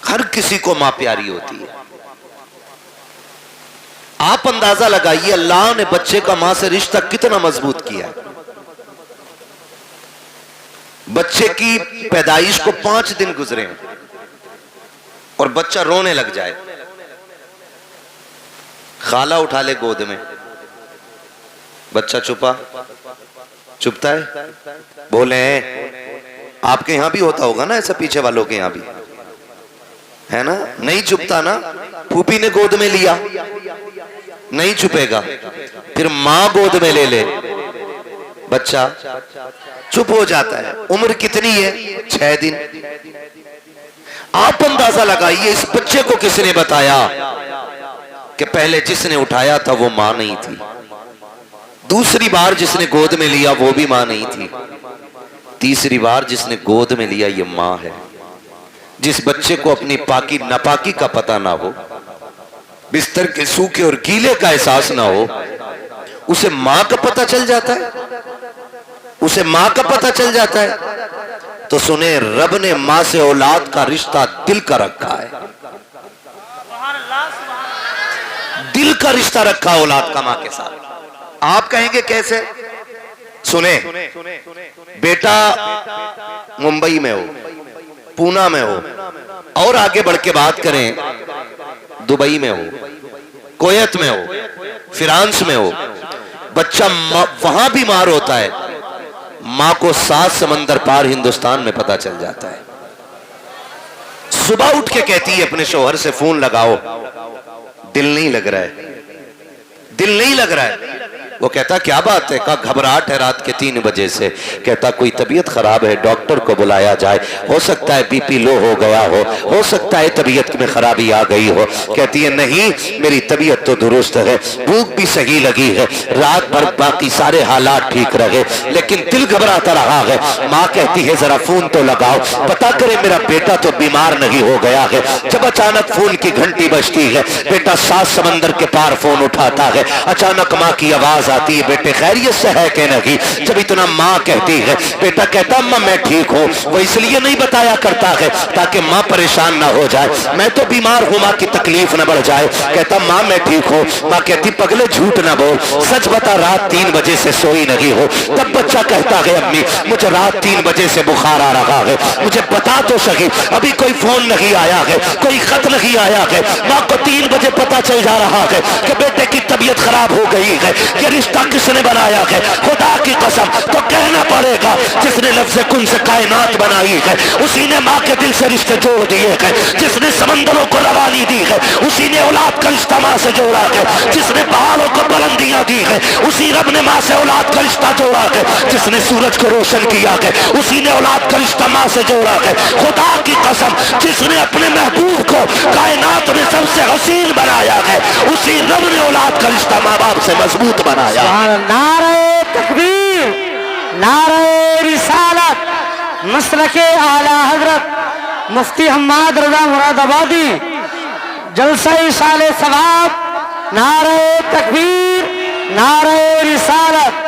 ہر کسی کو ماں پیاری ہوتی ہے. آپ اندازہ لگائیے اللہ نے بچے کا ماں سے رشتہ کتنا مضبوط کیا ہے. بچے کی پیدائش کو 5 دن گزرے ہیں اور بچہ رونے لگ جائے, خالہ اٹھا لے گود میں, بچہ چپتا ہے. بولے آپ کے یہاں بھی ہوتا ہوگا نا ایسا, پیچھے والوں کے یہاں بھی ہے نا, نہیں چپتا نا. پھوپھی نے گود میں لیا, نہیں چپے گا. پھر ماں گود میں لے لے, بچہ چپ ہو جاتا ہے. عمر کتنی ہے؟ 6 دن. آپ اندازہ لگائیے اس بچے کو کس نے بتایا کہ پہلے جس نے اٹھایا تھا وہ ماں نہیں تھی, دوسری بار جس نے گود میں لیا وہ بھی ماں نہیں تھی, تیسری بار جس نے گود میں لیا یہ ماں ہے. جس بچے کو اپنی پاکی ناپاکی کا پتہ نہ ہو, بستر کے سوکھے اور گیلے کا احساس نہ ہو, اسے ماں کا پتہ چل جاتا ہے, اسے ماں کا پتہ چل جاتا ہے. تو سنیں, رب نے ماں سے اولاد کا رشتہ دل کا رکھا ہے, دل کا رشتہ رکھا اولاد کا ماں کے ساتھ. آپ کہیں گے کیسے؟ سنیں, بیٹا ممبئی میں ہو, پونا میں ہو, اور آگے بڑھ کے بات کریں دبئی میں ہو, کویت میں ہو, فرانس میں ہو, بچہ وہاں بیمار ہوتا ہے, ماں کو 7 سمندر پار ہندوستان میں پتہ چل جاتا ہے. صبح اٹھ کے کہتی ہے اپنے شوہر سے, فون لگاؤ, دل نہیں لگ رہا ہے, دل نہیں لگ رہا ہے. وہ کہتا کیا بات ہے؟ کہا گھبراہٹ ہے رات کے 3 بجے سے. کہتا کوئی طبیعت خراب ہے, ڈاکٹر کو بلایا جائے, ہو سکتا ہے بی پی لو ہو گیا ہو سکتا ہے طبیعت میں خرابی آ گئی ہو. کہتی ہے نہیں, میری طبیعت تو درست ہے, بھوک بھی صحیح لگی ہے, رات بھر باقی سارے حالات ٹھیک رہے, لیکن دل گھبراتا رہا ہے. ماں کہتی ہے ذرا فون تو لگاؤ, پتا کرے میرا بیٹا تو بیمار نہیں ہو گیا ہے. جب اچانک فون کی گھنٹی بجتی ہے, بیٹا 7 سمندر کے پار فون اٹھاتا ہے. اچانک ماں کی آواز آتی ہے, بیٹے خیریت سے ہے کہ نہیں؟ جب اتنا ماں کہتی ہے, بیٹا کہتا اماں میں ٹھیک ہوں. وہ اس لیے نہیں بتایا کرتا ہے تاکہ ماں پریشان نہ ہو جائے, میں تو بیمار ہوں, ماں کی تکلیف نہ بڑھ جائے. کہتا ماں میں ٹھیک ہوں. ماں کہتی پگلے جھوٹ نہ بول, سچ بتا رات 3 بجے سے سوئی نہیں ہو. تب بچہ کہتا ہے امی مجھے رات 3 بجے سے بخار آ رہا ہے, مجھے بتا تو صحیح, ابھی کوئی فون نہیں آیا ہے, کوئی خط نہیں آیا ہے. ماں کو 3 بجے پتا چل جا رہا ہے کہ بیٹے کی طبیعت خراب ہو گئی ہے. یہ رشتہ کس نے بنایا ہے؟ خدا کی قسم تو کہنا پڑے گا جس نے لفظ کن سے کائنات بنائی ہے اسی نے ماں کے دل سے رشتے جوڑ دیے ہیں. جس نے سمندروں کو روانی دی ہے اسی نے اولاد کا رشتہ ماں سے جوڑا ہے. جس نے پہاڑوں کو بلندیاں دی ہے اسی رب نے ماں سے اولاد کا رشتہ جوڑا ہے. جس نے سورج کو روشن کیا ہے اسی نے اولاد کا رشتہ ماں سے جوڑا ہے. خدا کی قسم جس نے اپنے محبوب کو کائنات میں سب سے حسین بنایا ہے اسی رب نے اولاد کا رشتہ ماں باپ سے مضبوط بنایا. نعرہ تکبیر, نعرہ رسالت, مسلک اعلی حضرت مفتی حماد رضا مراد آبادی, جلسہ اشال ثواب, نعرہ تکبیر, نعرہ رسالت.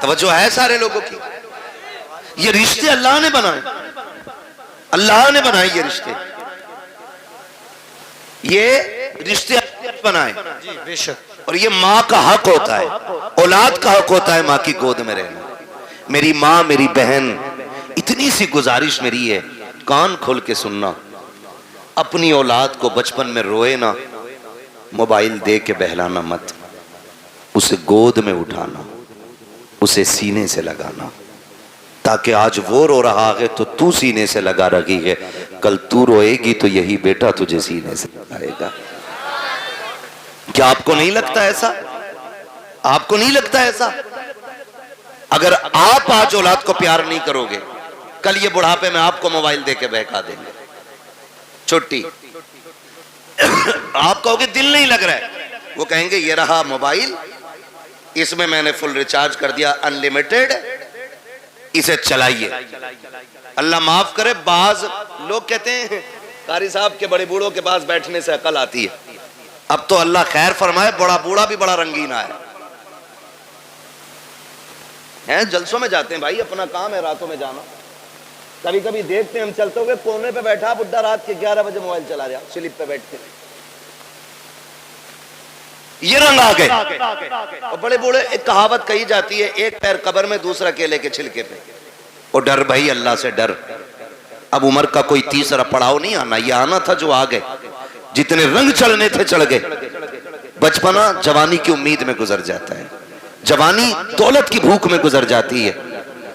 توجہ ہے سارے لوگوں کی؟ یہ رشتے اللہ نے بنائے, اللہ نے بنائے یہ رشتے, یہ رشتے بنائے. بے شک. اور یہ ماں کا حق ہوتا ہے, اولاد کا حق ہوتا ہے ماں کی گود میں رہنا. میری ماں, میری بہن, اتنی سی گزارش میری ہے, کان کھول کے سننا, اپنی اولاد کو بچپن میں روئے نا, موبائل دے کے بہلانا مت, اسے گود میں اٹھانا, اسے سینے سے لگانا, تاکہ آج وہ رو رہا ہے تو تو سینے سے لگا رہی ہے, کل تو روئے گی تو یہی بیٹا تجھے سینے سے لگائے گا. کیا آپ کو نہیں لگتا ایسا؟ آپ کو نہیں لگتا ایسا؟ اگر آپ آج اولاد کو پیار نہیں کرو گے, کل یہ بڑھاپے میں آپ کو موبائل دے کے بہکا دیں گے. چھٹی آپ کہو گے دل نہیں لگ رہا ہے, وہ کہیں گے یہ رہا موبائل, اس میں میں نے فل ریچارج کر دیا انلیمیٹڈ, اسے چلائیے. اللہ معاف کرے, بعض لوگ کہتے ہیں قاری صاحب کے بڑے بوڑھوں کے پاس بیٹھنے سے عقل آتی ہے. اب تو اللہ خیر فرمائے, بڑا بوڑھا بھی بڑا رنگین ہے. جلسوں میں جاتے ہیں بھائی, اپنا کام ہے راتوں میں جانا, کبھی کبھی دیکھتے ہیں ہم چلتے ہوئے کونے پہ بیٹھا بڈھا رات کے 11 بجے موبائل چلا رہا سلپ پہ بیٹھ کے. یہ رنگ آ گئے. اور بڑے بوڑھے ایک کہاوت کہی جاتی ہے ایک پیر قبر میں دوسرا کیلے کے چھلکے پہ. اور ڈر بھائی اللہ سے ڈر. اب عمر کا کوئی تیسرا پڑاؤ نہیں آنا, یہ آنا تھا جو آ گئے. جتنے رنگ چڑھنے تھے چڑھ گئے. بچپنا جوانی کی امید میں گزر جاتا ہے, جوانی دولت کی بھوک میں گزر جاتی ہے,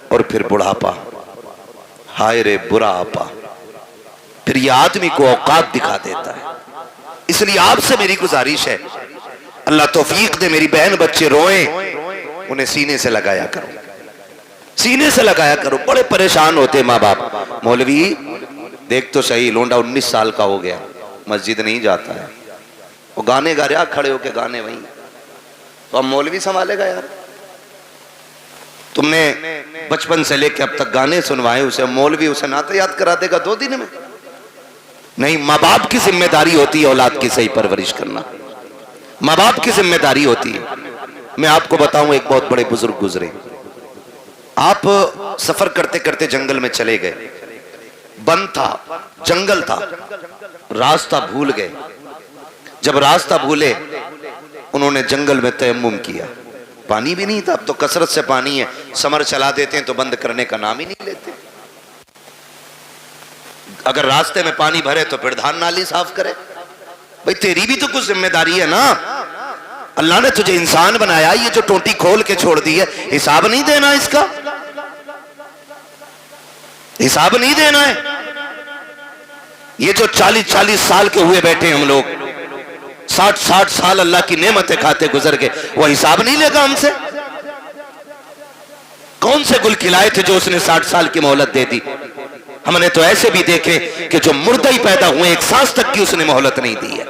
اور پھر بڑھاپا, ہائے رے برا آپا, پھر یہ آدمی کو اوقات دکھا دیتا ہے. اس لیے آپ سے میری گزارش ہے, اللہ توفیق دے میری بہن بچے روئیں انہیں سینے سے لگایا کرو, سینے سے لگایا کرو. بڑے پریشان ہوتے ماں باپ, مولوی دیکھ تو صحیح لونڈا 19 سال کا ہو گیا مسجد نہیں جاتا ہے, وہ گانے گا رہا کھڑے ہو کے گانے وہیں, تو اب مولوی سنبھالے گا یار. تم نے بچپن سے لے کے اب تک گانے سنوائے اسے, مولوی اسے نعت یاد کرا دے گا 2 دن میں؟ نہیں, ماں باپ کی ذمہ داری ہوتی ہے اولاد کی صحیح پرورش کرنا, ماں باپ کی ذمہ داری ہوتی ہے. میں آپ کو بتاؤں ایک بہت بڑے بزرگ گزرے, آپ سفر کرتے کرتے جنگل میں چلے گئے, بند تھا, جنگل تھا, راستہ بھول گئے. جب راستہ بھولے انہوں نے جنگل میں تیمم کیا, پانی بھی نہیں تھا, اب تو کثرت سے پانی ہے, سمر چلا دیتے ہیں تو بند کرنے کا نام ہی نہیں لیتے. اگر راستے میں پانی بھرے تو پھر دھان نالی صاف کرے. بھئی تیری بھی تو کچھ ذمہ داری ہے نا, اللہ نے تجھے انسان بنایا, یہ جو ٹونٹی کھول کے چھوڑ دی ہے حساب نہیں دینا, اس کا حساب نہیں دینا ہے. یہ جو 40 سال کے ہوئے بیٹھے ہم لوگ, 60 سال اللہ کی نعمتیں کھاتے گزر گئے, وہ حساب نہیں لے گا ہم سے؟ کون سے گل کھلائے تھے جو اس نے 60 سال کی مہلت دے دی؟ ہم نے تو ایسے بھی دیکھے کہ جو مردہ ہی پیدا ہوئے 1 سانس تک کی اس نے مہلت نہیں دی ہے.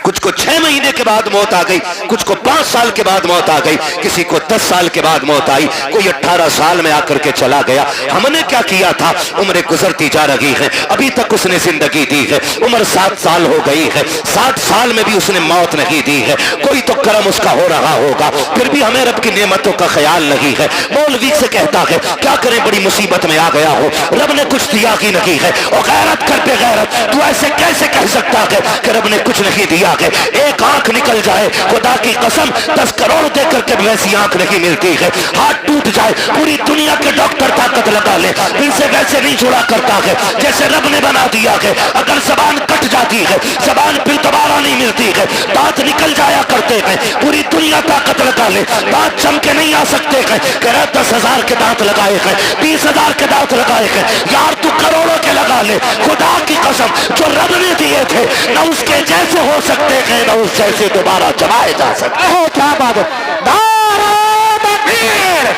کچھ کو 6 مہینے کے بعد موت آ گئی, کچھ کو 5 سال کے بعد موت آ گئی, کسی کو 10 سال کے بعد موت آئی, کوئی 18 سال میں آ کر کے چلا گیا. ہم نے کیا کیا تھا؟ عمریں گزرتی جا رہی ہیں, ابھی تک اس نے زندگی دی ہے, عمر 7 سال ہو گئی ہے, 60 سال میں بھی اس نے موت نہیں دی ہے. کوئی تو کرم اس کا ہو رہا ہوگا, پھر بھی ہمیں رب کی نعمتوں کا خیال نہیں ہے. مولوی سے کہتا ہے کیا کریں بڑی مصیبت میں آ گیا ہو, رب نے کچھ دیا ہی نہیں ہے. اور غیرت کر پہ غیرت, تو ایسے کیسے کہہ سکتا ہے کہ رب نے کچھ نہیں دیا؟ ایک آنکھ نکل جائے خدا کی قسم 10 کروڑ دے کر کے ویسی آنکھ نہیں ملتی ہے. ہاتھ ٹوٹ جائے پوری دنیا کے ڈاکٹر طاقت لگا لے, دل سے ویسے نہیں چھوڑا کرتا ہے جیسے رب نے بنا دیا ہے. اگر زبان کٹ جاتی ہے, زبان پھر دوبارہ نہیں ملتی ہے, دانت نکل جایا کرتے ہیں, پوری دنیا طاقت لگا لے, دانت چمکے نہیں آ سکتے ہیں. کہ 10,000 کے دانت لگائے ہیں, 20,000 کے دانت لگائے ہیں, یار تو کروڑوں کے لگا لے, خدا کی قسم جو رب نے دیے تھے نہ اس کے جیسے ہو سکتے ہیں نہ اس جیسے دوبارہ جمائے جا سکتے ہیں. کیا بات ہے, نعرہ تکبیر,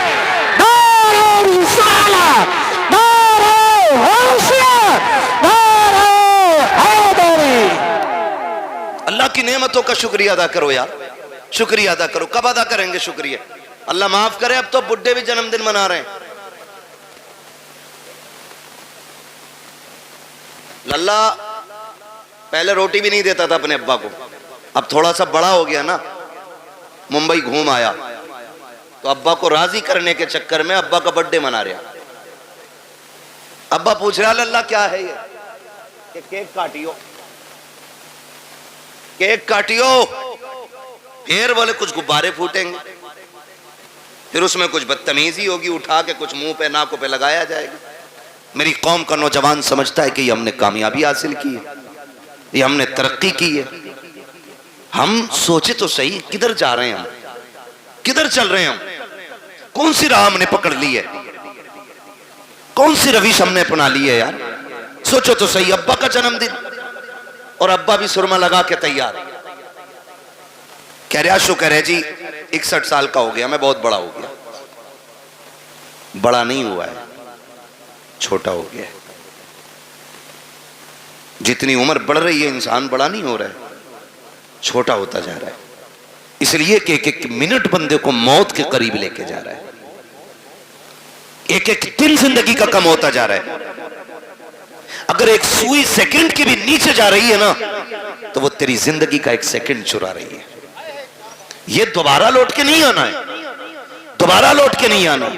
نعرہ رسالت, نعرہ حیثیت, نعرہ حیدری. اللہ کی نعمتوں کا شکریہ ادا کرو یار, شکریہ ادا کرو. کب ادا کریں گے شکریہ؟ اللہ معاف کرے اب تو بڈھے بھی جنم دن منا رہے ہیں. اللہ پہلے روٹی بھی نہیں دیتا تھا اپنے ابا کو, اب تھوڑا سا بڑا ہو گیا نا, ممبئی گھوم آیا تو ابا کو راضی کرنے کے چکر میں ابا کا برتھ ڈے منا رہا. ابا پوچھ رہا اللہ کیا ہے یہ, کہ کیک کاٹیو, کیک کاٹیو. پھر بولے کچھ غبارے پھوٹیں گے, پھر اس میں کچھ بدتمیزی ہوگی, اٹھا کے کچھ منہ پہ ناکوں پہ لگایا جائے گا. میری قوم کا نوجوان سمجھتا ہے کہ یہ ہم نے کامیابی حاصل کی ہے, یہ ہم نے ترقی کی ہے. ہم سوچے تو صحیح کدھر جا رہے ہیں, ہم کدھر چل رہے ہیں, ہم کون سی راہ ہم نے پکڑ لی ہے, کون سی روش ہم نے اپنا لی ہے یار. سوچو تو صحیح, ابا کا جنم دن اور ابا بھی سرما لگا کے تیار, کہہ رہا شکر ہے جی 61 سال کا ہو گیا, میں بہت بڑا ہو گیا. بڑا نہیں ہوا ہے, چھوٹا ہو گیا. جتنی عمر بڑھ رہی ہے انسان بڑا نہیں ہو رہا ہے, چھوٹا ہوتا جا رہا ہے. اس لیے کہ ایک ایک منٹ بندے کو موت کے قریب لے کے جا رہا ہے, ایک ایک دن زندگی کا کم ہوتا جا رہا ہے. اگر ایک سوئی سیکنڈ کی بھی نیچے جا رہی ہے نا تو وہ تیری زندگی کا 1 سیکنڈ چرا رہی ہے. یہ دوبارہ لوٹ کے نہیں آنا ہے, دوبارہ لوٹ کے نہیں آنا.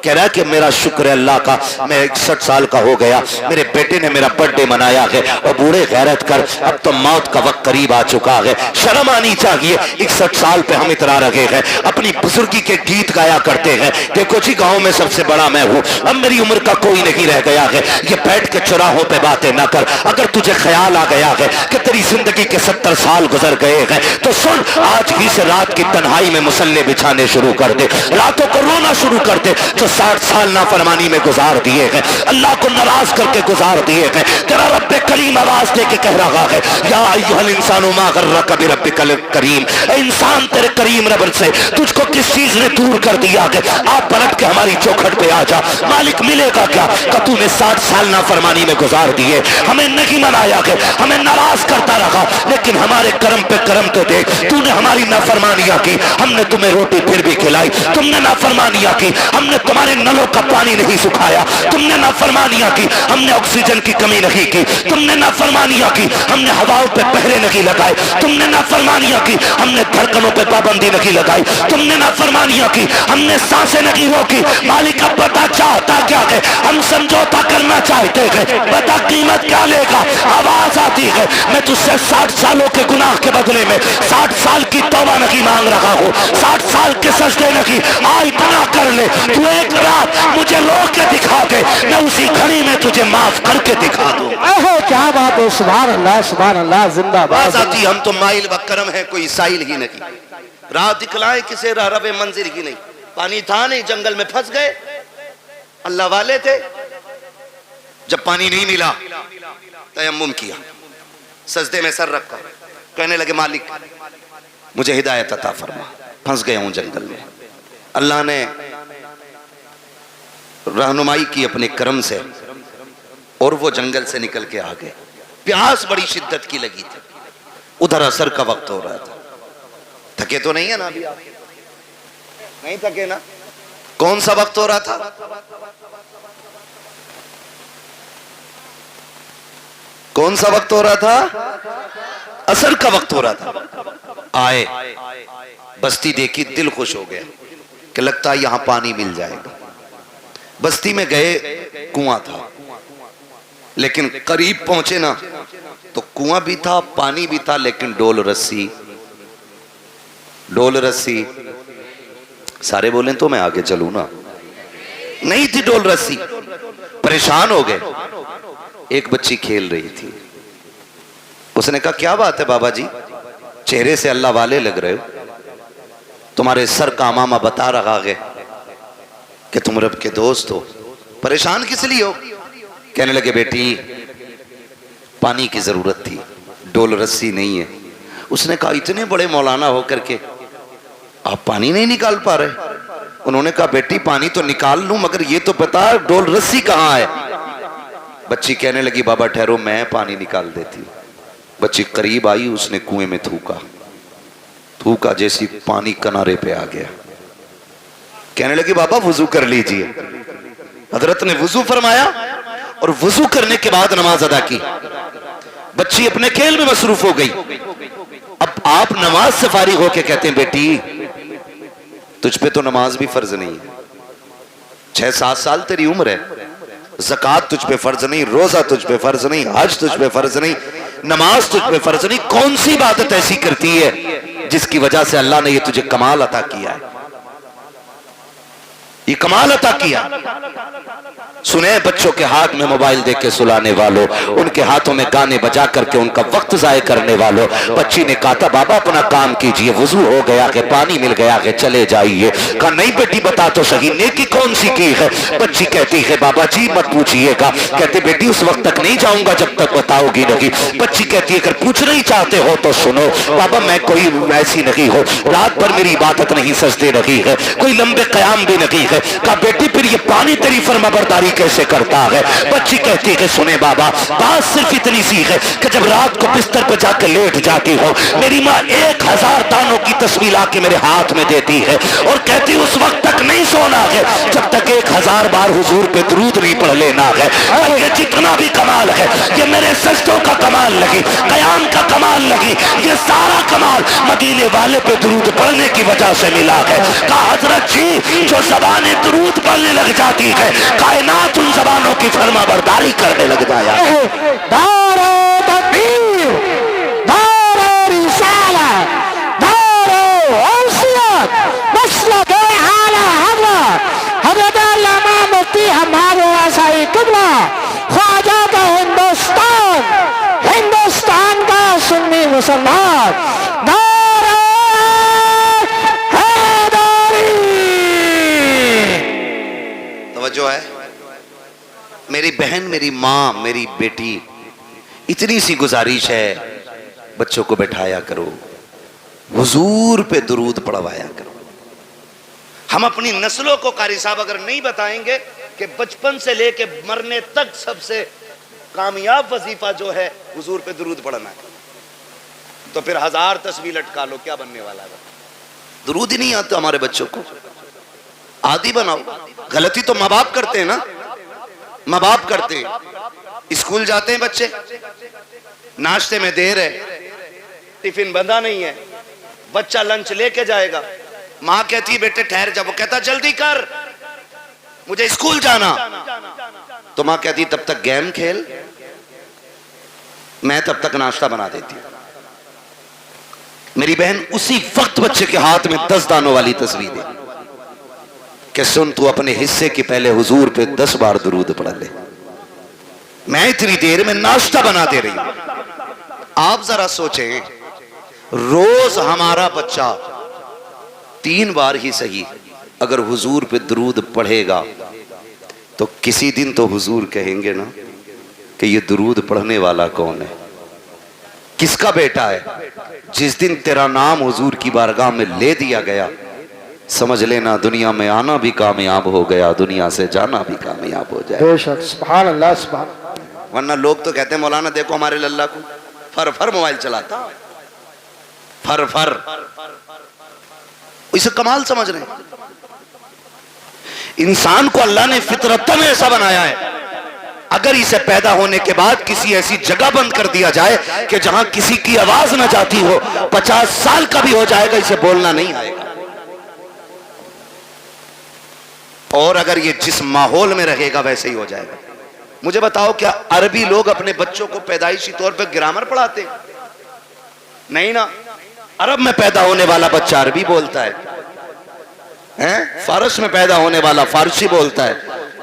کہہ رہا ہے کہ میرا شکر ہے اللہ کا، میں 61 سال کا ہو گیا، میرے بیٹے نے میرا برتھ ڈے منایا ہے، اور بوڑھے غیرت کر، اب تو موت کا وقت قریب آ چکا ہے، شرم آنی چاہیے، 61 سال پہ ہم اترا رہے ہیں، اپنی بزرگی کے گیت گایا کرتے ہیں، دیکھو جی گاؤں میں سب سے بڑا میں ہوں، اب میری عمر کا کوئی نہیں رہ گیا ہے، یہ بیٹھ کے چراہوں پہ باتیں نہ کر، اگر تجھے خیال آ گیا ہے کہ تیری زندگی کے 70 سال گزر گئے ہیں تو سن، آج ہی سے رات کی تنہائی میں مسلے بچھانے شروع کر دے، راتوں کو رونا شروع کر دے، جو 60 سال نافرمانی میں گزار دیے ہیں، اللہ کو ناراض کر کے گزار دیے ہیں، تیرا رب کریم آواز دے کے کہہ رہا ہے، یا ایھا الانسان ما غرک بربک الکریم، اے انسان تیرے کریم رب سے تجھ کو کس چیز نے دور کر دیا کہ آپ پلٹ کے ہماری چوکھٹ پہ آ جا، مالک ملے گا کیا کہ تو نے 60 سال نافرمانی میں گزار دیے، ہمیں نہیں منایا کہ ہمیں ناراض کرتا رہا، لیکن ہمارے کرم پہ کرم تو دیکھ، تو نے ہماری نافرمانیاں کی، ہم نے تمہیں روٹی پھر بھی کھلائی، تم نے نافرمانیاں کی، ہم نے تمہارے نلوں کا پانی نہیں سکھایا، تم نے نافرمانیاں کی، ہم نے آکسیجن کی کمی نہیں کی، تم نے نافرمانیاں کی، ہم نے ہواؤں پہ پہرے نہیں لگائے، تم نے نافرمانیاں کی، ہم نے دھڑکنوں پہ پابندی نہیں لگائی، تم نے نافرمانیاں کی، ہم نے سانسیں نہیں روکی، مالک اب بتا چاہتا کیا ہے، ہم سمجھوتا کرنا چاہتے ہیں، بتا قیمت کیا لے گا، آواز آتی ہے، میں تجھ سے 60 سالوں کے گناہ کے بدلے میں 60 سال کی توبہ نہیں مانگ رہا ہوں، 60 سال کے سجدے نہیں، آج اتنا کر لے، تو ایک رات مجھے رو کے دکھا دے، میں اسی گھڑی میں تجھے معاف کر کے دکھا دوں۔ کیا بات ہے، سبحان اللہ، زندہ باز باد۔ آتی ہم تو مائل و کرم ہے، کوئی سائل ہی نہیں، راہ دکھلائے کسے راہ رب منزل ہی نہیں، پانی تھا نہیں، جنگل میں پھنس گئے، اللہ والے تھے، جب پانی نہیں ملا تیمم کیا، سجدے میں سر رکھا، کہنے لگے مالک مجھے ہدایت عطا فرما، پھنس گیا ہوں جنگل میں، اللہ نے رہنمائی کی اپنے کرم سے، اور وہ جنگل سے نکل کے آگے، پیاس بڑی شدت کی لگی تھی، ادھر عصر کا وقت ہو رہا تھا، تھکے تو نہیں ہے نا ابھی آپ نہیں تھکے نا، کون سا وقت ہو رہا تھا، کون سا وقت ہو رہا تھا، عصر کا وقت ہو رہا تھا، آئے بستی دیکھی، دل خوش ہو گیا کہ لگتا ہے یہاں پانی مل جائے گا، بستی میں گئے، کنواں تھا، لیکن قریب پہنچے نا تو کنواں بھی تھا، پانی بھی تھا، لیکن ڈول رسی، سارے بولیں تو میں آگے چلوں نا، نہیں تھی ڈول رسی، پریشان ہو گئے، ایک بچی کھیل رہی تھی، اس نے کہا کیا بات ہے بابا جی، چہرے سے اللہ والے لگ رہے ہو، تمہارے سر کا امامہ بتا رہا ہے کہ تم رب کے دوست ہو، پریشان کس لیے ہو، کہنے لگے بیٹی پانی کی ضرورت تھی، ڈول رسی نہیں ہے، اس نے کہا اتنے بڑے مولانا ہو کر کے آپ پانی نہیں نکال پا رہے، انہوں نے کہا بیٹی پانی تو نکال لوں مگر یہ تو بتا ڈول رسی کہاں ہے، بچی کہنے لگی بابا ٹھہرو میں پانی نکال دیتی، بچی قریب آئی، اس نے کنویں میں تھوکا، جیسی پانی کنارے پہ آ گیا، کہنے لگی بابا وضو کر لیجئے، حضرت نے وضو فرمایا اور وضو کرنے کے بعد نماز ادا کی، بچی اپنے کھیل میں مصروف ہو گئی، اب آپ نماز سے فارغ ہو کے کہتے ہیں بیٹی تجھ پہ تو نماز بھی فرض نہیں ہے، 6-7 سال تیری عمر ہے، زکوٰۃ تجھ پہ فرض نہیں، روزہ تجھ پہ فرض نہیں، حج تجھ پہ فرض نہیں، نماز تجھ پہ فرض نہیں، کون سی عبادت ایسی کرتی ہے جس کی وجہ سے اللہ نے یہ تجھے کمال عطا کیا ہے، یہ کمال عطا کیا، سنیں بچوں کے ہاتھ میں موبائل دے کے سلانے والوں، ان کے ہاتھوں میں گانے بجا کر کے ان کا وقت ضائع کرنے والوں، بچی نے کہا تھا بابا اپنا کام کیجئے، وضو ہو گیا کہ پانی مل گیا کہ چلے جائیے، کہا نہیں بیٹی بتا تو صحیح نیکی کون سی کی ہے، بچی کہتی ہے بابا جی مت پوچھئے گا، کہتے بیٹی اس وقت تک نہیں جاؤں گا جب تک بتاؤ گی نہیں، بچی کہتی ہے اگر پوچھنا ہی چاہتے ہو تو سنو بابا میں کوئی ایسی نہیں ہو، رات بھر میری عبادت نہیں سجدے نہیں ہے، کوئی لمبے قیام بھی نہیں ہے، کہا بیٹی پھر یہ پانی تیری فرمانبرداری کیسے کرتا ہے، بچی کہتی ہے سنے بابا بات صرف اتنی سی ہے کہ جب رات کو بستر پہ جا کے لیٹ جاتی ہو میری ماں 1000 دانوں کی تصویر لا کے میرے ہاتھ میں دیتی ہے اور کہتی اس وقت تک نہیں سونا ہے جب تک 1000 بار حضور پہ درود نہیں پڑھ لینا ہے. یہ جتنا بھی کمال ہے یہ میرے سجدوں کا کمال لگی, قیام کا کمال لگی, یہ سارا کمال مدینے والے پہ درود پڑھنے کی وجہ سے ملا ہے. کہا حضرت جی جو زبانیں درود پڑھنے لگ جاتی ہے کائنات ان زبانوں کی فرما برداری کرنے لگ جایا. دار تکبیر, دار رسالت, دار وصیت, مسلک اعلی حضرت حضرت علامہ مفتی ہمارے آسائی قبلہ خواجہ کا ہندوستان, ہندوستان کا سنی مسلمان, دار حیدری. توجہ ہے میری بہن, میری ماں, میری بیٹی, اتنی سی گزارش ہے بچوں کو بٹھایا کرو, حضور پہ درود پڑھوایا کرو. ہم اپنی نسلوں کو قاری صاحب اگر نہیں بتائیں گے کہ بچپن سے لے کے مرنے تک سب سے کامیاب وظیفہ جو ہے حضور پہ درود پڑھنا ہے, تو پھر 1000 تسبیح لٹکا لو, کیا بننے والا ہے؟ درود ہی نہیں آتا ہمارے بچوں کو. عادی بناؤ. غلطی تو ماں باپ کرتے ہیں نا, ماں باپ کرتے ہیں. اسکول جاتے ہیں بچے, ناشتے میں دیر ہے, ٹفن بندھا نہیں ہے, بچہ لنچ لے کے جائے گا, ماں کہتی بیٹے ٹھہر جا, وہ کہتا جلدی کر مجھے اسکول جانا, تو ماں کہتی تب تک گیم کھیل, میں تب تک ناشتہ بنا دیتی. میری بہن اسی وقت بچے کے ہاتھ میں 10 دانوں والی تصویر دے کہ سن تو اپنے حصے کی پہلے حضور پہ 10 بار درود پڑھ لے, میں اتنی دیر میں ناشتہ بنا دے رہی ہوں. آپ ذرا سوچیں روز ہمارا بچہ 3 بار ہی صحیح اگر حضور پہ درود پڑھے گا تو کسی دن تو حضور کہیں گے نا کہ یہ درود پڑھنے والا کون ہے, کس کا بیٹا ہے. جس دن تیرا نام حضور کی بارگاہ میں لے دیا گیا سمجھ لینا دنیا میں آنا بھی کامیاب ہو گیا, دنیا سے جانا بھی کامیاب ہو جائے. بے شک, سبحان اللہ, سبحان. ورنہ لوگ تو کہتے ہیں مولانا دیکھو ہمارے للہ کو فر موبائل چلاتا, فر اسے کمال سمجھ رہے ہیں. انسان کو اللہ نے فطرتاً ایسا بنایا ہے, اگر اسے پیدا ہونے کے بعد کسی ایسی جگہ بند کر دیا جائے کہ جہاں کسی کی آواز نہ جاتی ہو, 50 سال کا بھی ہو جائے گا اسے بولنا نہیں آئے گا. اور اگر یہ جس ماحول میں رہے گا ویسے ہی ہو جائے گا. مجھے بتاؤ کیا عربی لوگ اپنے بچوں کو پیدائشی طور پہ گرامر پڑھاتے ہیں؟ نہیں نا. عرب میں پیدا ہونے والا بچہ عربی بولتا ہے, فارس میں پیدا ہونے والا فارسی بولتا ہے,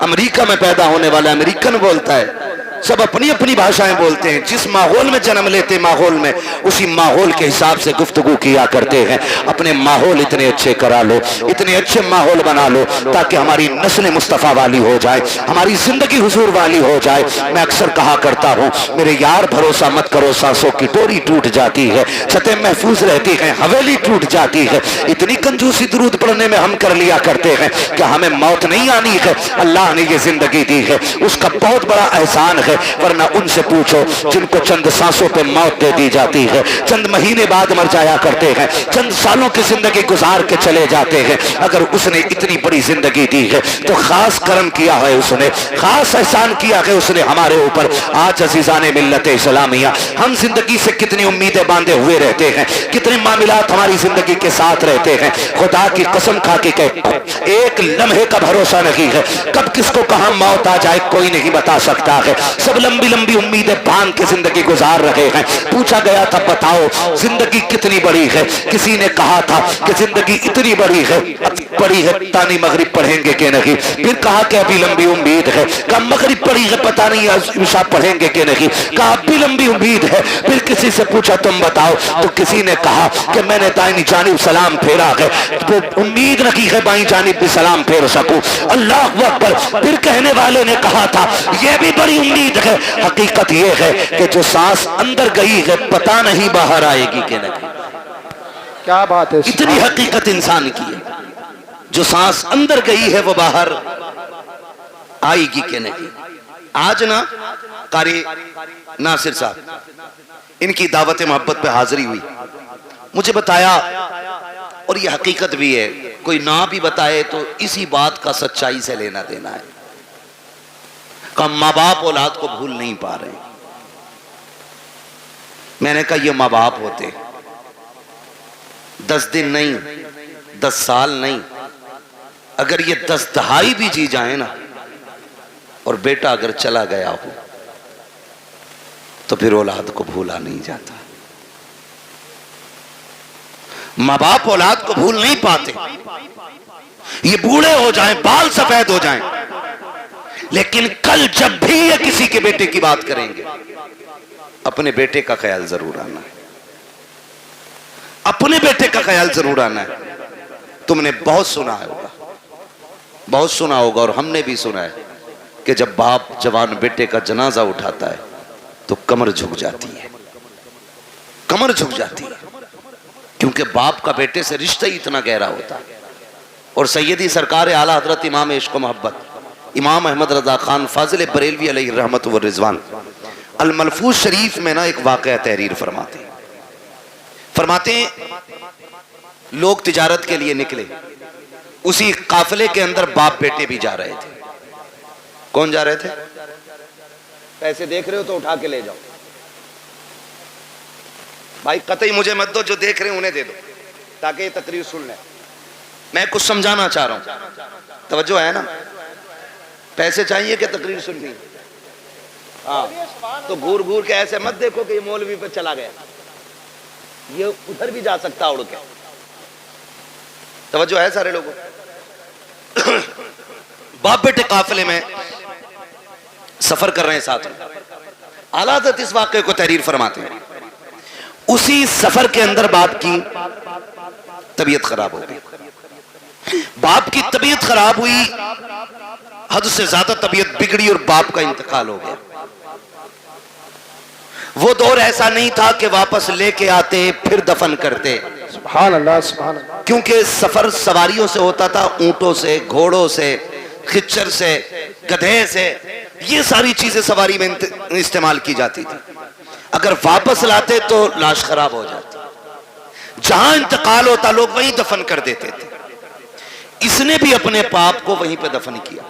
امریکہ میں پیدا ہونے والا امریکن بولتا ہے. سب اپنی اپنی بھاشائیں بولتے ہیں. جس ماحول میں جنم لیتے ماحول میں اسی ماحول کے حساب سے گفتگو کیا کرتے ہیں. اپنے ماحول اتنے اچھے کرا لو, اتنے اچھے ماحول بنا لو تاکہ ہماری نسل مصطفیٰ والی ہو جائے, ہماری زندگی حضور والی ہو جائے. میں اکثر کہا کرتا ہوں میرے یار بھروسہ مت کرو, سانسوں کی ڈوری ٹوٹ جاتی ہے, چھتیں محفوظ رہتی ہیں, حویلی ٹوٹ جاتی ہے. اتنی کنجوسی درود پڑھنے میں ہم کر لیا کرتے ہیں کہ ہمیں موت نہیں آنی ہے, اللہ نے یہ زندگی دی ہے اس کا بہت بڑا احسان ہے. ورنہ ان سے پوچھو جن کو چند سانسوں پہ موت دے دی جاتی ہے, چند مہینے بعد مر جایا کرتے ہیں, چند سالوں کی زندگی گزار کے چلے جاتے ہیں. اگر اس نے اتنی بڑی زندگی دی ہے تو خاص کرم کیا ہے اس نے, خاص احسان کیا ہے اس نے ہمارے اوپر. آج عزیزان ملت اسلامیہ ہم زندگی سے کتنی امیدیں باندھے ہوئے رہتے ہیں, کتنے معاملات ہماری زندگی کے ساتھ رہتے ہیں. خدا کی قسم کھا کے کہتا ہوں ایک لمحے کا بھروسہ نہیں ہے, کب کس کو کہاں موت آ جائے کوئی نہیں بتا سکتا ہے. سب لمبی لمبی امیدیں باندھ کے زندگی گزار رہے ہیں. پوچھا گیا تھا بتاؤ زندگی کتنی بڑی ہے, کسی نے کہا تھا کہ زندگی اتنی بڑی ہے تانی مغرب پڑھیں گے کہ نہیں. پھر کہا کہ ابھی لمبی امید ہے, کہا مغرب پڑھی ہے پتہ نہیں عشاء پڑھیں گے کہ نہیں, کہا ابھی لمبی امید ہے. پھر کسی سے پوچھا تم بتاؤ, تو کسی نے کہا کہ میں نے دائیں جانب سلام پھیرا ہے, تو امید رکھی ہے بائیں جانب بھی سلام پھیر سکوں. اللہ اکبر. پھر کہنے والے نے کہا تھا یہ بھی بڑی امید ہے. حقیقت یہ ہے کہ جو سانس اندر گئی ہے پتہ نہیں باہر آئے گی کہ نہیں. کیا بات ہے, اتنی حقیقت انسان کی ہے, جو سانس اندر گئی ہے وہ باہر آئے گی کہ نہیں. آج نا قاری ناصر صاحب ان کی دعوت محبت پہ حاضری ہوئی, مجھے بتایا اور یہ حقیقت بھی ہے، کوئی نہ بھی بتائے تو اسی بات کا سچائی سے لینا دینا ہے کہ ماں باپ اولاد کو بھول نہیں پا رہے. میں نے کہا یہ ماں باپ ہوتے 10 دن نہیں 10 سال نہیں، اگر یہ 10 دہائی بھی جی جائیں نا، اور بیٹا اگر چلا گیا ہو تو پھر اولاد کو بھولا نہیں جاتا. ماں باپ اولاد کو بھول نہیں پاتے. یہ بوڑھے ہو جائیں، بال سفید ہو جائیں، لیکن کل جب بھی یہ کسی کے بیٹے کی بات کریں گے، اپنے بیٹے کا خیال ضرور آنا ہے. اپنے بیٹے کا خیال ضرور آنا ہے. تم نے بہت سنا ہوگا، بہت سنا ہوگا، اور ہم نے بھی سنا ہے کہ جب باپ جوان بیٹے کا جنازہ اٹھاتا ہے تو کمر جھک جاتی ہے، کمر جھک جاتی ہے، کیونکہ باپ کا بیٹے سے رشتہ ہی اتنا گہرا ہوتا ہے. اور سیدی سرکار اعلیٰ حضرت امام عشق و محبت امام احمد رضا خان فاضل بریلوی علیہ الرحمت والرضوان الملفوظ شریف میں نا ایک واقعہ تحریر فرماتے ہیں لوگ تجارت کے لیے نکلے، اسی قافلے کے اندر باپ بیٹے بھی جا رہے تھے. کون جا رہے تھے؟ پیسے دیکھ رہے ہو تو اٹھا کے لے جاؤ بھائی، قطعی مجھے مت دو، جو دیکھ رہے ہیں انہیں دے دو تاکہ یہ تقریر سن لیں. میں کچھ سمجھانا چاہ رہا ہوں، توجہ ہے نا؟ پیسے چاہیے کہ تقریر سننی؟ ہاں تو گھور گھور کے ایسے مت دیکھو کہ یہ مولوی پہ چلا گیا، یہ ادھر بھی جا سکتا اڑ کے. توجہ ہے سارے لوگوں؟ باپ بیٹے قافلے میں سفر کر رہے ہیں ساتھ میں. اعلیٰ حضرت اس واقعے کو تحریر فرماتے ہیں. اسی سفر کے اندر باپ کی طبیعت خراب ہو گئی. باپ کی طبیعت خراب ہوئی، حد سے زیادہ طبیعت بگڑی اور باپ کا انتقال ہو گیا. وہ دور ایسا نہیں تھا کہ واپس لے کے آتے پھر دفن کرتے. سبحان اللہ سبحان اللہ. کیونکہ سفر سواریوں سے ہوتا تھا، اونٹوں سے، گھوڑوں سے، خچر سے، گدھے سے، یہ ساری چیزیں سواری میں استعمال کی جاتی تھی. اگر واپس لاتے تو لاش خراب ہو جاتی. جہاں انتقال ہوتا لوگ وہیں دفن کر دیتے تھے. اس نے بھی اپنے باپ کو وہیں پہ دفن کیا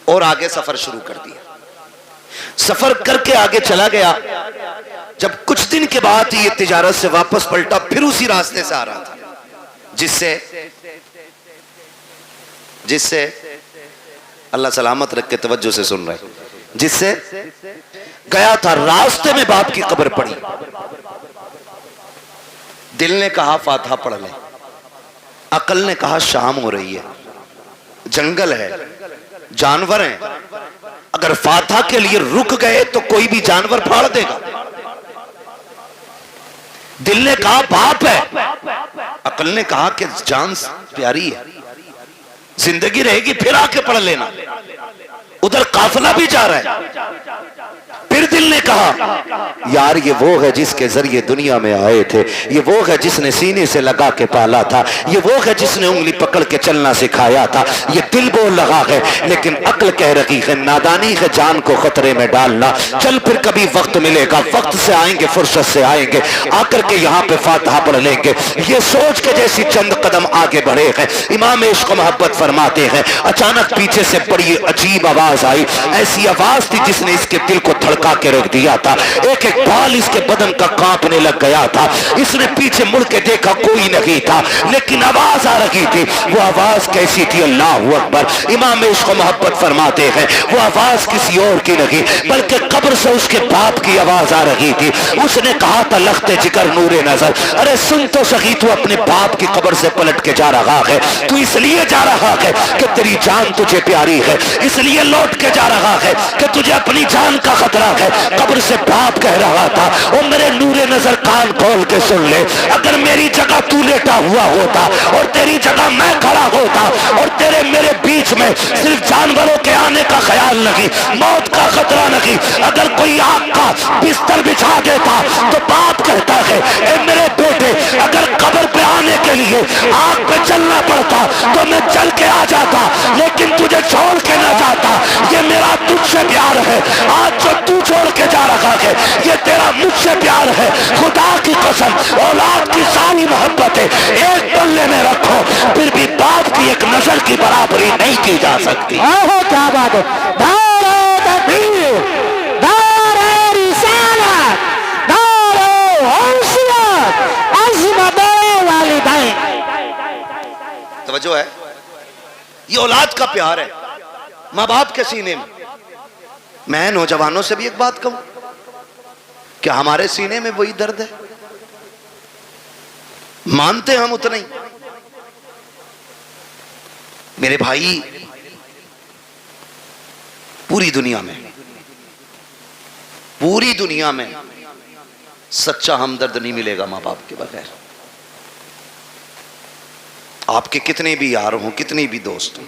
اور آگے سفر شروع کر دیا. سفر کر کے آگے چلا گیا. جب کچھ دن کے بعد یہ تجارت سے واپس پلٹا، پھر اسی راستے سے آ رہا تھا جس سے اللہ سلامت رکھ کے توجہ سے سن رہے، جس سے گیا تھا. راستے میں باپ کی قبر پڑی. دل نے کہا فاتحہ پڑھ لیں، عقل نے کہا شام ہو رہی ہے، جنگل ہے، جانور ہیں، اگر فاتحہ کے لیے رک گئے تو کوئی بھی جانور پھاڑ دے گا. دل نے کہا باپ ہے، عقل نے کہا کہ جان پیاری ہے، زندگی رہے گی پھر آ کے پڑھ لینا، ادھر قافلہ بھی جا رہا ہے. پھر دل نے کہا یار یہ وہ ہے جس کے ذریعے دنیا میں آئے تھے، یہ وہ ہے جس نے سینے سے لگا کے پالا تھا، یہ وہ ہے جس نے انگلی پکڑ کے چلنا سکھایا تھا. یہ دل بول رہا ہے لیکن عقل کہہ رہی ہے نادانی ہے جان کو خطرے میں ڈالنا. چل پھر کبھی وقت ملے گا، وقت سے آئیں گے، فرصت سے آئیں گے، آ کر کے یہاں پہ فاتحہ پڑھ لیں گے. یہ سوچ کے جیسی چند قدم آگے بڑھے ہیں، امام عشق و محبت فرماتے ہیں اچانک پیچھے سے بڑی عجیب آواز آئی. ایسی آواز تھی جس نے اس کے دل کو دھڑکا کے رکھ دیا تھا. ایک ایک بال اس کے بدن کا کانپنے لگ گیا تھا. اس نے پیچھے مڑ کے دیکھا کوئی نہیں تھا، لیکن آواز آ رہی تھی. وہ آواز کیسی تھی؟ اللہ اکبر. امام عشق و محبت فرماتے ہیں وہ آواز کسی اور کی نہیں بلکہ قبر سے اس کے باپ کی آواز آ رہی تھی. اس نے کہا تھا لخت جگر نور نظر، ارے سن تو سخی، تو اپنے باپ کی قبر سے پلٹ کے جا رہا ہے. تو اس لیے جا رہا ہے کہ تیری جان تجھے پیاری ہے، اس لیے لوٹ کے جا رہا ہے کہ تجھے اپنی جان کا خطرہ ہے. قبر سے باپ کہہ رہا تھا او میرے نور نظر کان کھول کے سن لے، اگر میری جگہ تو لیٹا ہوا ہوتا اور تیری جگہ میں کھڑا ہوتا اور تیرے میرے بیچ میں صرف جانوروں کے آنے کا خیال نہیں، موت کا خطرہ نہیں، اگر کوئی آگ کا بستر بچھا دیتا تو باپ کہتا ہے اے میرے بیٹے اگر قبر پہ آنے کے لیے آگ پہ چلنا پڑتا تو میں چل کے آ جاتا، لیکن تجھے چھوڑ کے نہ جاتا. یہ میرا تجھ سے پیار ہے، آج جو تو چھوڑ کے جا رہا ہے یہ تیرا مجھ سے پیار ہے. خدا کی قسم اولاد کی ساری محبتیں ایک پلے میں رکھو، پھر بھی باپ کی ایک نظر کی برابری نہیں کی جا سکتی۔ اوہ کیا بات ہے، دار تکبیر، دار رسالت، دار حیثیت، عظمت والدین۔ توجہ ہے، یہ اولاد کا پیار ہے ماں باپ کے سینے میں۔ میں نوجوانوں سے بھی ایک بات کہوں، کیا ہمارے سینے میں وہی درد ہے؟ مانتے ہم اتنا ہی؟ میرے بھائی، پوری دنیا میں سچا ہمدرد نہیں ملے گا ماں باپ کے بغیر۔ آپ کے کتنے بھی یار ہوں، کتنے بھی دوست ہوں،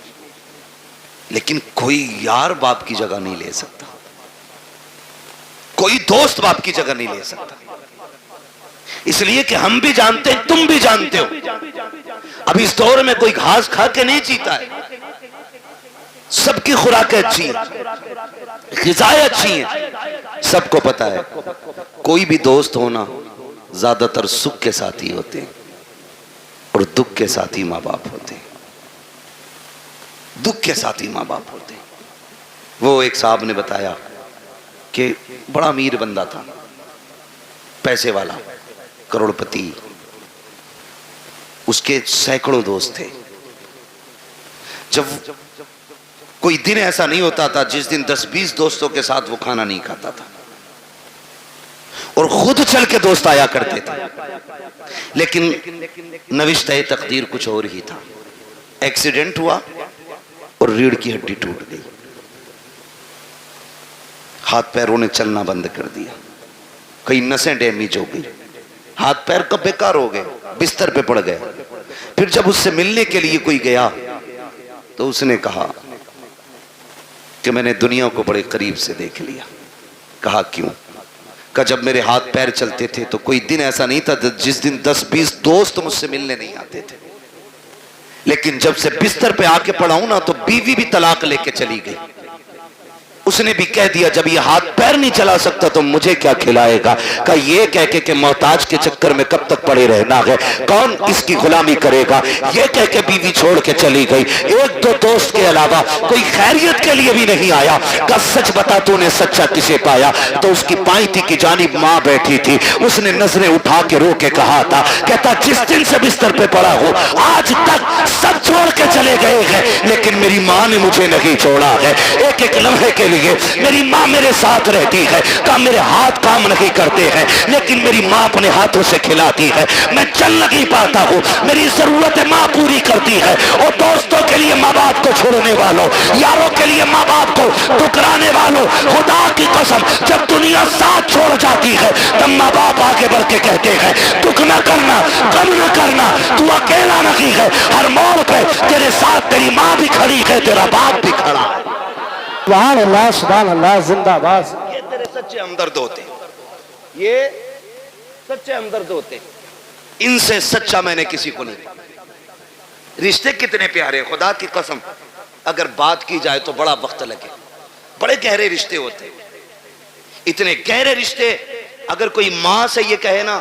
لیکن کوئی یار باپ کی جگہ نہیں لے سکتا، کوئی دوست باپ کی جگہ نہیں لے سکتا۔ اس لیے کہ ہم بھی جانتے ہیں، تم بھی جانتے ہو، اب اس دور میں کوئی گھاس کھا کے نہیں جیتا ہے، سب کی خوراکیں اچھی ہیں، غذائیں اچھی ہیں، سب کو پتا ہے کوئی بھی دوست ہونا زیادہ تر سکھ کے ساتھی ہوتے ہیں اور دکھ کے ساتھی ماں باپ ہوتے ہیں، دکھ کے ساتھی ماں باپ ہوتے ہیں۔ وہ ایک صاحب نے بتایا کہ بڑا امیر بندہ تھا، پیسے والا، کروڑ پتی، اس کے سینکڑوں دوست تھے۔ جب کوئی دن ایسا نہیں ہوتا تھا جس دن 10-20 دوستوں کے ساتھ وہ کھانا نہیں کھاتا تھا، اور خود چل کے دوست آیا کرتے تھے، لیکن نوشتہ تقدیر کچھ اور ہی تھا۔ ایکسیڈنٹ ہوا اور ریڑھ کی ہڈی ٹوٹ گئی، ہاتھ پیروں نے چلنا بند کر دیا، کئی نسیں ڈیمیج ہو گئی، ہاتھ پیر کب بیکار ہو گئے، بستر پہ پڑ گئے۔ پھر جب اس سے ملنے کے لیے کوئی گیا تو اس نے کہا کہ میں نے دنیا کو بڑے قریب سے دیکھ لیا۔ کہا کیوں؟ کہ جب میرے ہاتھ پیر چلتے تھے تو کوئی دن ایسا نہیں تھا جس دن 10-20 دوست مجھ سے ملنے نہیں آتے تھے، لیکن جب سے بستر پہ آ کے پڑا ہوں نا تو بیوی بھی طلاق لے کے چلی گئی۔ اس نے بھی کہہ دیا جب یہ ہاتھ پیر نہیں چلا سکتا تو مجھے کیا کھلائے گا؟ کہ یہ کہہ کے کہ محتاج کے چکر میں کب تک پڑے رہنا ہے، کون اس کی غلامی کرے گا، یہ کہہ کے بیوی چھوڑ کے چلی گئی۔ ایک دو دوست کے علاوہ کوئی خیریت کے لیے بھی نہیں آیا۔ کہ سچ بتا تو نے سچا کسے پایا؟ تو اس کی پائیتی کی جانب ماں بیٹھی تھی، اس نے نظریں اٹھا کے رو کے کہا تھا، کہتا جس دن سے بستر پہ پڑا ہوں آج تک سب چھوڑ کے چلے گئے ہیں، لیکن میری ماں نے مجھے نہیں چھوڑا ہے۔ ایک ایک لمحے کے لیے میری ماں میرے ساتھ رہتی ہے، کہ میرے ہاتھ کام نہیں کرتے ہیں لیکن میری ماں اپنے ہاتھوں سے کھلاتی ہے، میں چل نہیں پاتا ہوں میری ضرورت ماں پوری کرتی ہے۔ اور دوستوں کے لیے ماں باپ کو چھوڑنے والوں، یاروں کے لیے ماں باپ کو ٹکرانے والوں، خدا کی قسم جب دنیا ساتھ چھوڑ جاتی ہے تب ماں باپ آگے بڑھ کے کہتے ہیں دکھ نہ کرنا، غم نہ کرنا، تو اکیلا نہیں ہے، ہر موڑ پہ تیرے ساتھ تیری ماں بھی کھڑی ہے، تیرا باپ بھی کھڑا ہے۔ سبحان اللہ، سبحان اللہ، زندہ باد۔ یہ تیرے سچے ہمدرد ہوتے، یہ سچے ہمدرد ہوتے، ان سے سچا میں نے کسی کو نہیں۔ رشتے کتنے پیارے، خدا کی قسم اگر بات کی جائے تو بڑا وقت لگے، بڑے گہرے رشتے ہوتے، اتنے گہرے رشتے۔ اگر کوئی ماں سے یہ کہے نا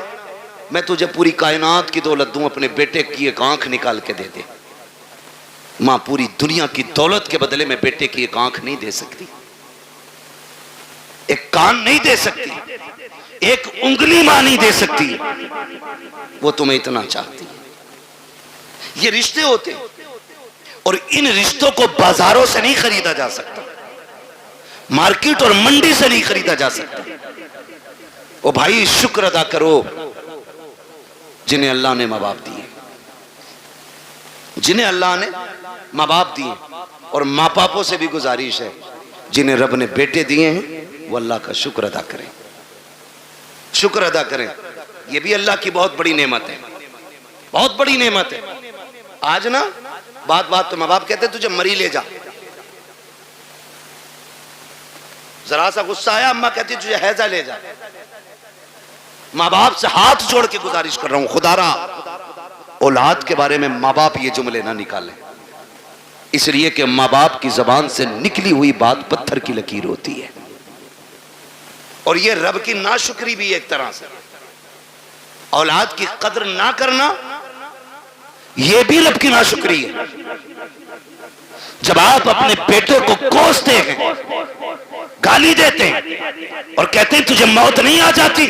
میں تجھے پوری کائنات کی دولت دوں، اپنے بیٹے کی ایک آنکھ نکال کے دے دے، ماں پوری دنیا کی دولت کے بدلے میں بیٹے کی ایک آنکھ نہیں دے سکتی، ایک کان نہیں دے سکتی، ایک انگلی ماں نہیں دے سکتی، وہ تمہیں اتنا چاہتی ہے۔ یہ رشتے ہوتے اور ان رشتوں کو بازاروں سے نہیں خریدا جا سکتا، مارکیٹ اور منڈی سے نہیں خریدا جا سکتا۔ او بھائی شکر ادا کرو جنہیں اللہ نے ماں باپ دیے، جنہیں اللہ نے ماں باپ دیے، اور ماں باپوں سے بھی گزارش ہے جنہیں رب نے بیٹے دیے ہیں وہ اللہ کا شکر ادا کریں، شکر ادا کریں۔ یہ بھی اللہ کی بہت بڑی نعمت ہے، بہت بڑی نعمت ہے۔ آج نا بات تو ماں باپ کہتے تجھے مری لے جا، ذرا سا غصہ آیا اماں کہتی تجھے حیضہ لے جا۔ ماں باپ سے ہاتھ جوڑ کے گزارش کر رہا ہوں خدا را اولاد کے بارے میں ماں باپ یہ جملے نہ نکالیں، اس لیے کہ ماں باپ کی زبان سے نکلی ہوئی بات پتھر کی لکیر ہوتی ہے، اور یہ رب کی ناشکری بھی ایک طرح سے۔ اولاد کی قدر نہ کرنا یہ بھی رب کی ناشکری ہے. جب آپ اپنے بیٹے کو کوستے ہیں، گالی دیتے ہیں اور کہتے ہیں تجھے موت نہیں آ جاتی،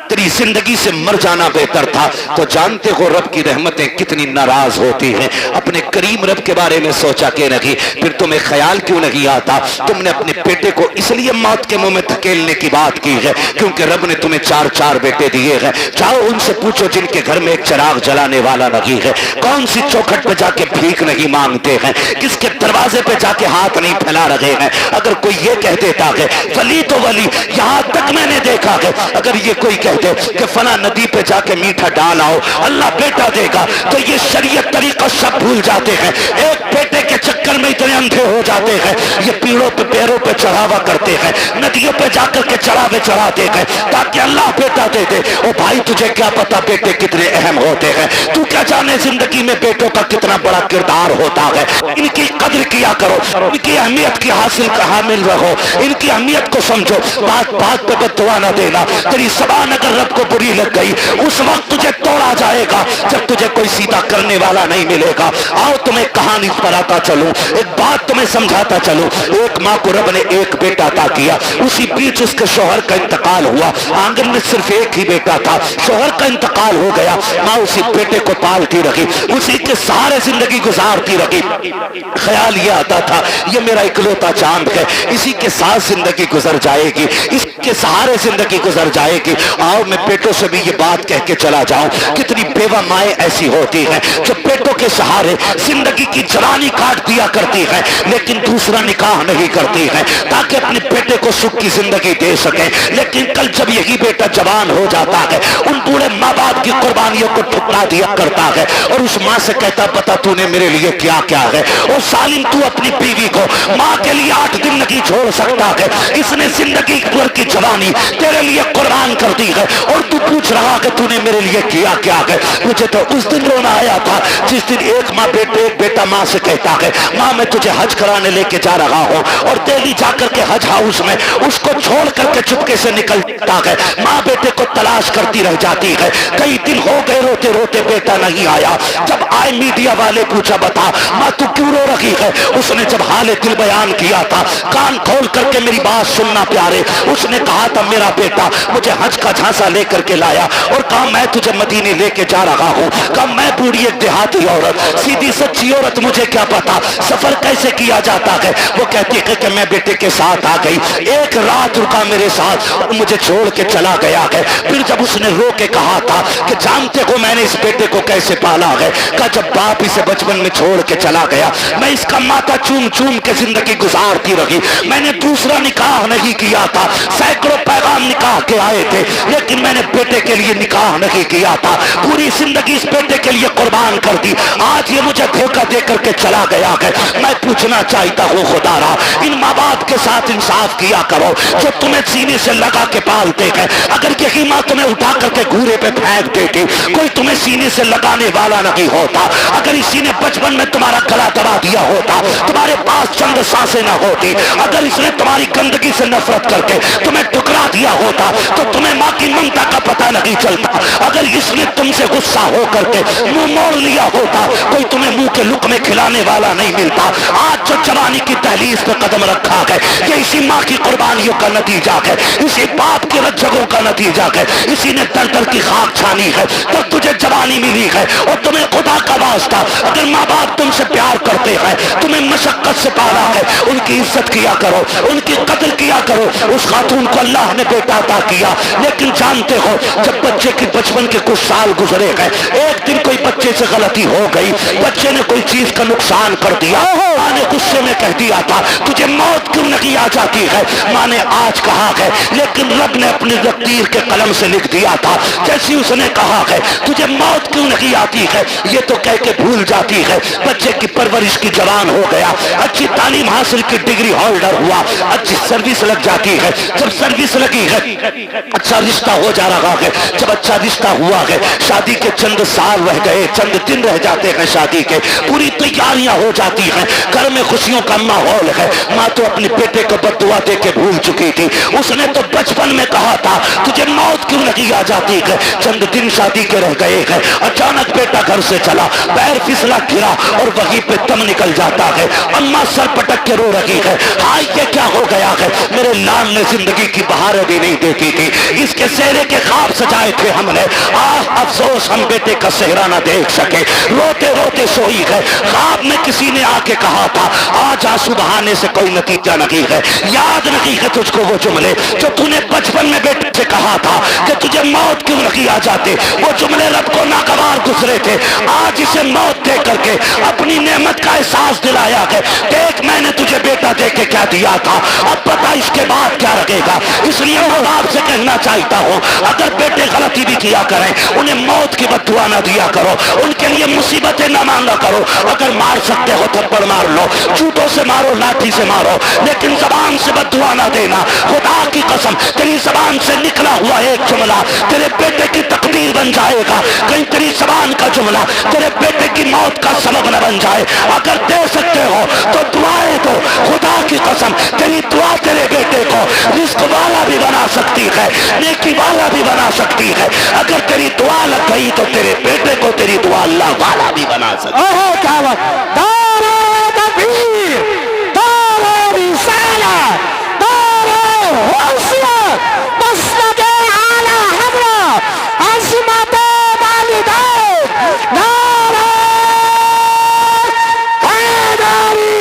تیری زندگی سے مر جانا بہتر تھا، تو جانتے ہو رب کی رحمتیں کتنی ناراض ہوتی ہیں. اپنے کریم رب کے بارے میں سوچا کہ نہیں، پھر تمہیں خیال کیوں نہیں آتا؟ تم نے اپنے بیٹے کو اس لیے موت کے منہ میں دھکیلنے کی بات کی ہے کیونکہ رب نے تمہیں 4 بیٹے دیے ہیں. جاؤ ان سے پوچھو جن کے گھر میں ایک چراغ جلانے والا نہیں ہے، کون سی چوکھٹ پہ جا کے بھیک نہیں مانگتے ہیں، کس کے دروازے پہ جا کے ہاتھ نہیں پھیلا رہے ہیں. اگر کوئی یہ کہہ دیتا ہے ولی تو ولی، یہاں تک میں نے دیکھا ہے اگر یہ کوئی کہہ دے کہ فلاں ندی پہ جا کے میٹھا ڈال آؤ اللہ بیٹا دے گا، تو یہ شریعت طریقہ سب بھول جاتے ہیں. ایک بیٹے کے چکر میں اتنے اندھے ہو جاتے ہیں، یہ پیڑوں پہ پیروں پہ چڑھاوا کرتے ہیں، ندیوں پہ جا کر کے چڑھاوے چڑھاتے ہیں تاکہ اللہ بیٹا دے دے. او بھائی تجھے کیا پتا بیٹے کتنے اہم ہوتے ہیں؟ تو کیا جانے زندگی میں بیٹوں کا کتنا بڑا کردار ہوتا ہے. ان کی قدر کیا کرو، ان کی اہمیت کی حامل رہو، ان کی اہمیت کو سمجھو. بات بات پہ بد دعا نہ دینا. تیری زبان اگر رب کو بری لگ گئی اس وقت تجھے توڑا جائے گا جب تجھے کوئی سیدھا کرنے والا نہیں ملے گا. آؤ تمہیں کہانی پڑھاتا چلوں، ایک بات تمہیں سمجھاتا چلوں. ایک ماں کو رب نے ایک بیٹا عطا کیا، اسی بیچ اس کے شوہر کا انتقال ہوا. آنگن میں صرف ایک ہی بیٹا تھا، شوہر کا انتقال ہو گیا. ماں اسی بیٹے کو پالتی رہی، اسی کے سہارے زندگی گزارتی رہی. خیال یہ آتا تھا یہ میرا اکلوتا چاند ہے، اسی کے ساتھ زندگی گزر جائے گی، اس کے سہارے زندگی گزر جائے گی. آؤ میں بیٹوں سے بھی یہ بات کہہ کے چلا جاؤں، کتنی بیوہ مائیں ایسی ہوتی ہیں جو بیٹوں کے سہارے زندگی کی جوانی کاٹ دیا کرتی ہیں لیکن دوسرا نکاح نہیں کرتی ہیں تاکہ اپنے بیٹے کو سکھ کی زندگی دے سکیں. لیکن کل جب یہی بیٹا جوان ہو جاتا ہے ان بوڑھے ماں باپ کی قربانیوں کو ٹھکرا دیا کرتا ہے اور اس ماں سے کہتا پتا تو نے میرے لیے کیا کیا ہے. اور ظالم تو اپنی بیوی کو ماں کے لیے 8 دن نہیں چھوڑ سکتا ہے، اس نے زندگی بھر کی جوانی تیرے لیے قربان کر دی ہے اور تو پوچھ رہا کہ تو نے میرے لیے کیا کیا ہے. مجھے تو اس دن رونا آیا تھا جس دن ایک بیٹا ماں سے کہتا ہے ماں میں تجھے حج کرانے لے کے جا رہا ہوں، اور دہلی جا کر کے حج ہاؤس میں اس کو چھوڑ کر کے چپکے سے نکلتا ہے. ماں بیٹے کو تلاش کرتی رہ جاتی ہے، کئی دن ہو گئے روتے روتے بیٹا نہیں آیا. جب آئے میڈیا والے پوچھا بتا ماں تو کیوں رو رہی ہے؟ اس نے جب حال دل بیان کیا تھا، کان کھول کر کے میری بات سننا پیارے، اس نے کہا تھا میرا بیٹا مجھے حج کا جھانسا لے کر کے لایا اور کہا میں تجھے مدینے لے کے جا رہا ہوں. کہا میں بوڑھی ایک دیہاتی عورت، سیدھی سچی عورت، مجھے کیا پتا سفر کیسے کیا جاتا ہے. وہ کہتی ہے کہ میں بیٹے کے ساتھ آ گئی، ایک رات رکا میرے ساتھ اور مجھے چھوڑ کے چلا گیا ہے. پھر جب اس نے رو کے کہا تھا کہ جانتے ہو میں نے اس بیٹے کو کیسے پالا ہے؟ کہا جب باپ اسے بچپن میں چھوڑ کے چلا گیا میں اس کا ماتھا چوم چوم کے زندگی گزارتی رہی. میں نے دوسرا نکاح نہیں کیا تھا، سینکڑوں پیغام نکاح کے آئے تھے لیکن میں نے بیٹے کے لیے نکاح نہیں کیا تھا، پوری زندگی اس بیٹے کے لیے قربان کر دی. آج یہ مجھے دھوکہ دے کر کے چلا گیا ہے. میں پوچھنا چاہتا ہوں خدا را ان ماں باپ کے ساتھ انصاف کیا کرو جو تمہیں سینے سے لگا کے پالتے ہیں. اگر یہی ماں تمہیں اٹھا کر کے گھورے پہ پھینک دیتی کوئی تمہیں سینے سے لگانے والا نہیں ہوتا. اگر اسی نے بچپن میں تمہارا گلا دبا دیا ہوتا، تمہارے پاس چند سانسیں نہ ہوتی، اگر اس نے تمہاری گندگی سے نفرت کر کے تمہیں ٹکرا دیا ہوتا تو تمہیں ماں کی ممتا کا پتہ نہیں چلتا. اگر اس نے تم سے غصہ ہو کر کے منہ موڑ لیا ہوتا کوئی تمہیں منہ کے لقمے کھلانے والا نہیں ملتا. آج جو جوانی کی دہلیز پہ قدم رکھا ہے یہ اسی ماں کی قربانیوں کا نتیجہ ہے، اسی باپ کی رجگوں کا نتیجہ ہے، اسی نے در در کی خاک چھانی ہے تو تجھے جوانی ملی ہے. اور تمہیں خدا کا واسطہ اگر ماں باپ تم سے پیار کرتے ہیں، تمہیں مشقت سے پالا ہے، ان کی عزت کیا کرو، ان کی قدر کیا کرو. اس خاتون کو اللہ نے بیٹا عطا کیا لیکن جانتے ہو جب بچے کی بچپن کے کچھ سال گزرے گئے، ایک دن کوئی بچے سے غلطی ہو گئی، بچے نے کوئی چیز کا نقصان کر دیا، ماں نے غصے میں کہہ دیا تھا تجھے موت کیوں نہیں آ جاتی ہے؟ ماں نے آج کہا ہے لیکن رب نے اپنی تقدیر کے قلم سے لکھ دیا تھا جیسی اس نے کہا ہے تجھے موت کیوں نہیں آتی ہے یہ تو کہہ کے بھول جاتی ہے. بچے کی پرورش کی جوان ہو گیا، اچھی تعلیم حاصل کی ڈگری ہولڈر ہوا، اچھی سروس لگ جاتی ہے، جب سروس لگی ہے اچھا رشتہ ہو جا رہا ہے، جب اچھا رشتہ ہوا ہے شادی کے چند سال رہ گئے، چند دن رہ جاتے ہیں شادی کے، پوری تیاریاں ہو جاتی ہیں، گھر میں خوشیوں کا ماحول ہے. ماں تو اپنے بیٹے کو بد دعا دے کے بھول چکی تھی، اس نے تو بچپن میں کہا کہا تھا تجھے موت کیوں نہیں آ جاتی ہے، چند دن شادی کے رہ گئے ہیں، اچانک بیٹا گھر سے چلا، پیر پھسلا گرا اور وہیں پہ دم نکل جاتا ہے، اماں سر پٹک کے رو رہی ہے، ہائے یہ کیا ہو گیا ہے، میرے لال نے زندگی کی بہاریں بھی نہیں دیکھی تھی، اس کے سہرے کے خواب سجائے تھے ہم نے، افسوس ہم بیٹے کا سہرا نہ دیکھ سکے، روتے روتے سوئی ہے، خواب میں کسی نے آ کے کہا تھا آج آنسو بہانے سے کوئی نتیجہ نہیں ہے، یاد نہیں ہے تجھ کو وہ جملے جو تو نے بچپن میں بیٹے سے کہا تھا کہ تجھے موت کیوں نہیں آ جاتے، وہ جملے رب کو ناگوار گزرے تھے، آج اسے موت دے کر کے اپنی نعمت کا احساس دلایا ہے، دیکھ میں نے تجھے بیٹا دے کے کیا دیا تھا، اب پتا اس کے بعد کیا رہے گا، اس لیے میں باپ سے کہنا چاہتا ہوں اگر بیٹے غلطی بھی کیا کریں انہیں موت کی بد دعا نہ دیا کرو، ان کے لیے مصیبتیں نہ مانگا کرو، اگر مار سکتے ہو تھپڑ مار لو، جوتوں سے مارو لاٹھی سے مارو، لیکن زبان سے بد دعا نہ دینا، خدا کی قسم تیری زبان سے نکلا ہوا ایک جملہ تیرے بیٹے کی تقدیر بن جائے گا، کہیں تیری زبان کا جملہ تیرے بیٹے کی موت کا سبب نہ بن جائے، اگر دے سکتے ہو تو دعائیں دو، خدا کی قسم تیری دعا تیرے بیٹے کو رزق والا بھی بنا سکتی ہے، نیکی والا بھی بنا سکتی ہے، اگر تیری دعا لگ گئی تو تیرے بیٹے کو تیری دعا اللہ والا بھی بنا سکتی ہے۔ اوہ کیا بات، دار تکبیر، دار رسالت، دار حیثیت، مسند اعلی حضرت عظمت والدین، دار حیدری۔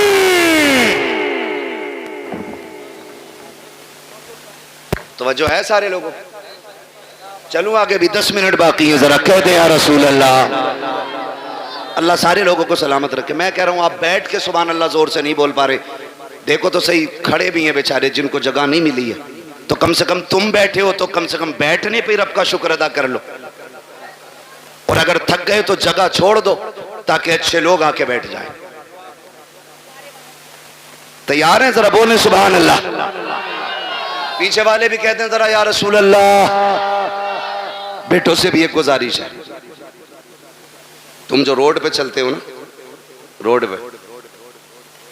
توجہ ہے سارے لوگوں، چلوں آگے بھی 10 منٹ باقی ہیں، ذرا کہہ دیں یا رسول اللہ۔ اللہ سارے لوگوں کو سلامت رکھے۔ میں کہہ رہا ہوں آپ بیٹھ کے سبحان اللہ زور سے نہیں بول پا رہے، دیکھو تو صحیح کھڑے بھی ہیں بیچارے جن کو جگہ نہیں ملی ہے، تو کم سے کم تم بیٹھے ہو تو کم سے کم بیٹھنے پہ رب کا شکر ادا کر لو، اور اگر تھک گئے تو جگہ چھوڑ دو تاکہ اچھے لوگ آ کے بیٹھ جائیں۔ تیار ہیں؟ ذرا بولیں سبحان اللہ۔ پیچھے والے بھی کہتے ہیں ذرا یا رسول اللہ۔ بیٹوں سے بھی ایک گزارش ہے، تم جو روڈ پہ چلتے ہو نا، روڈ پہ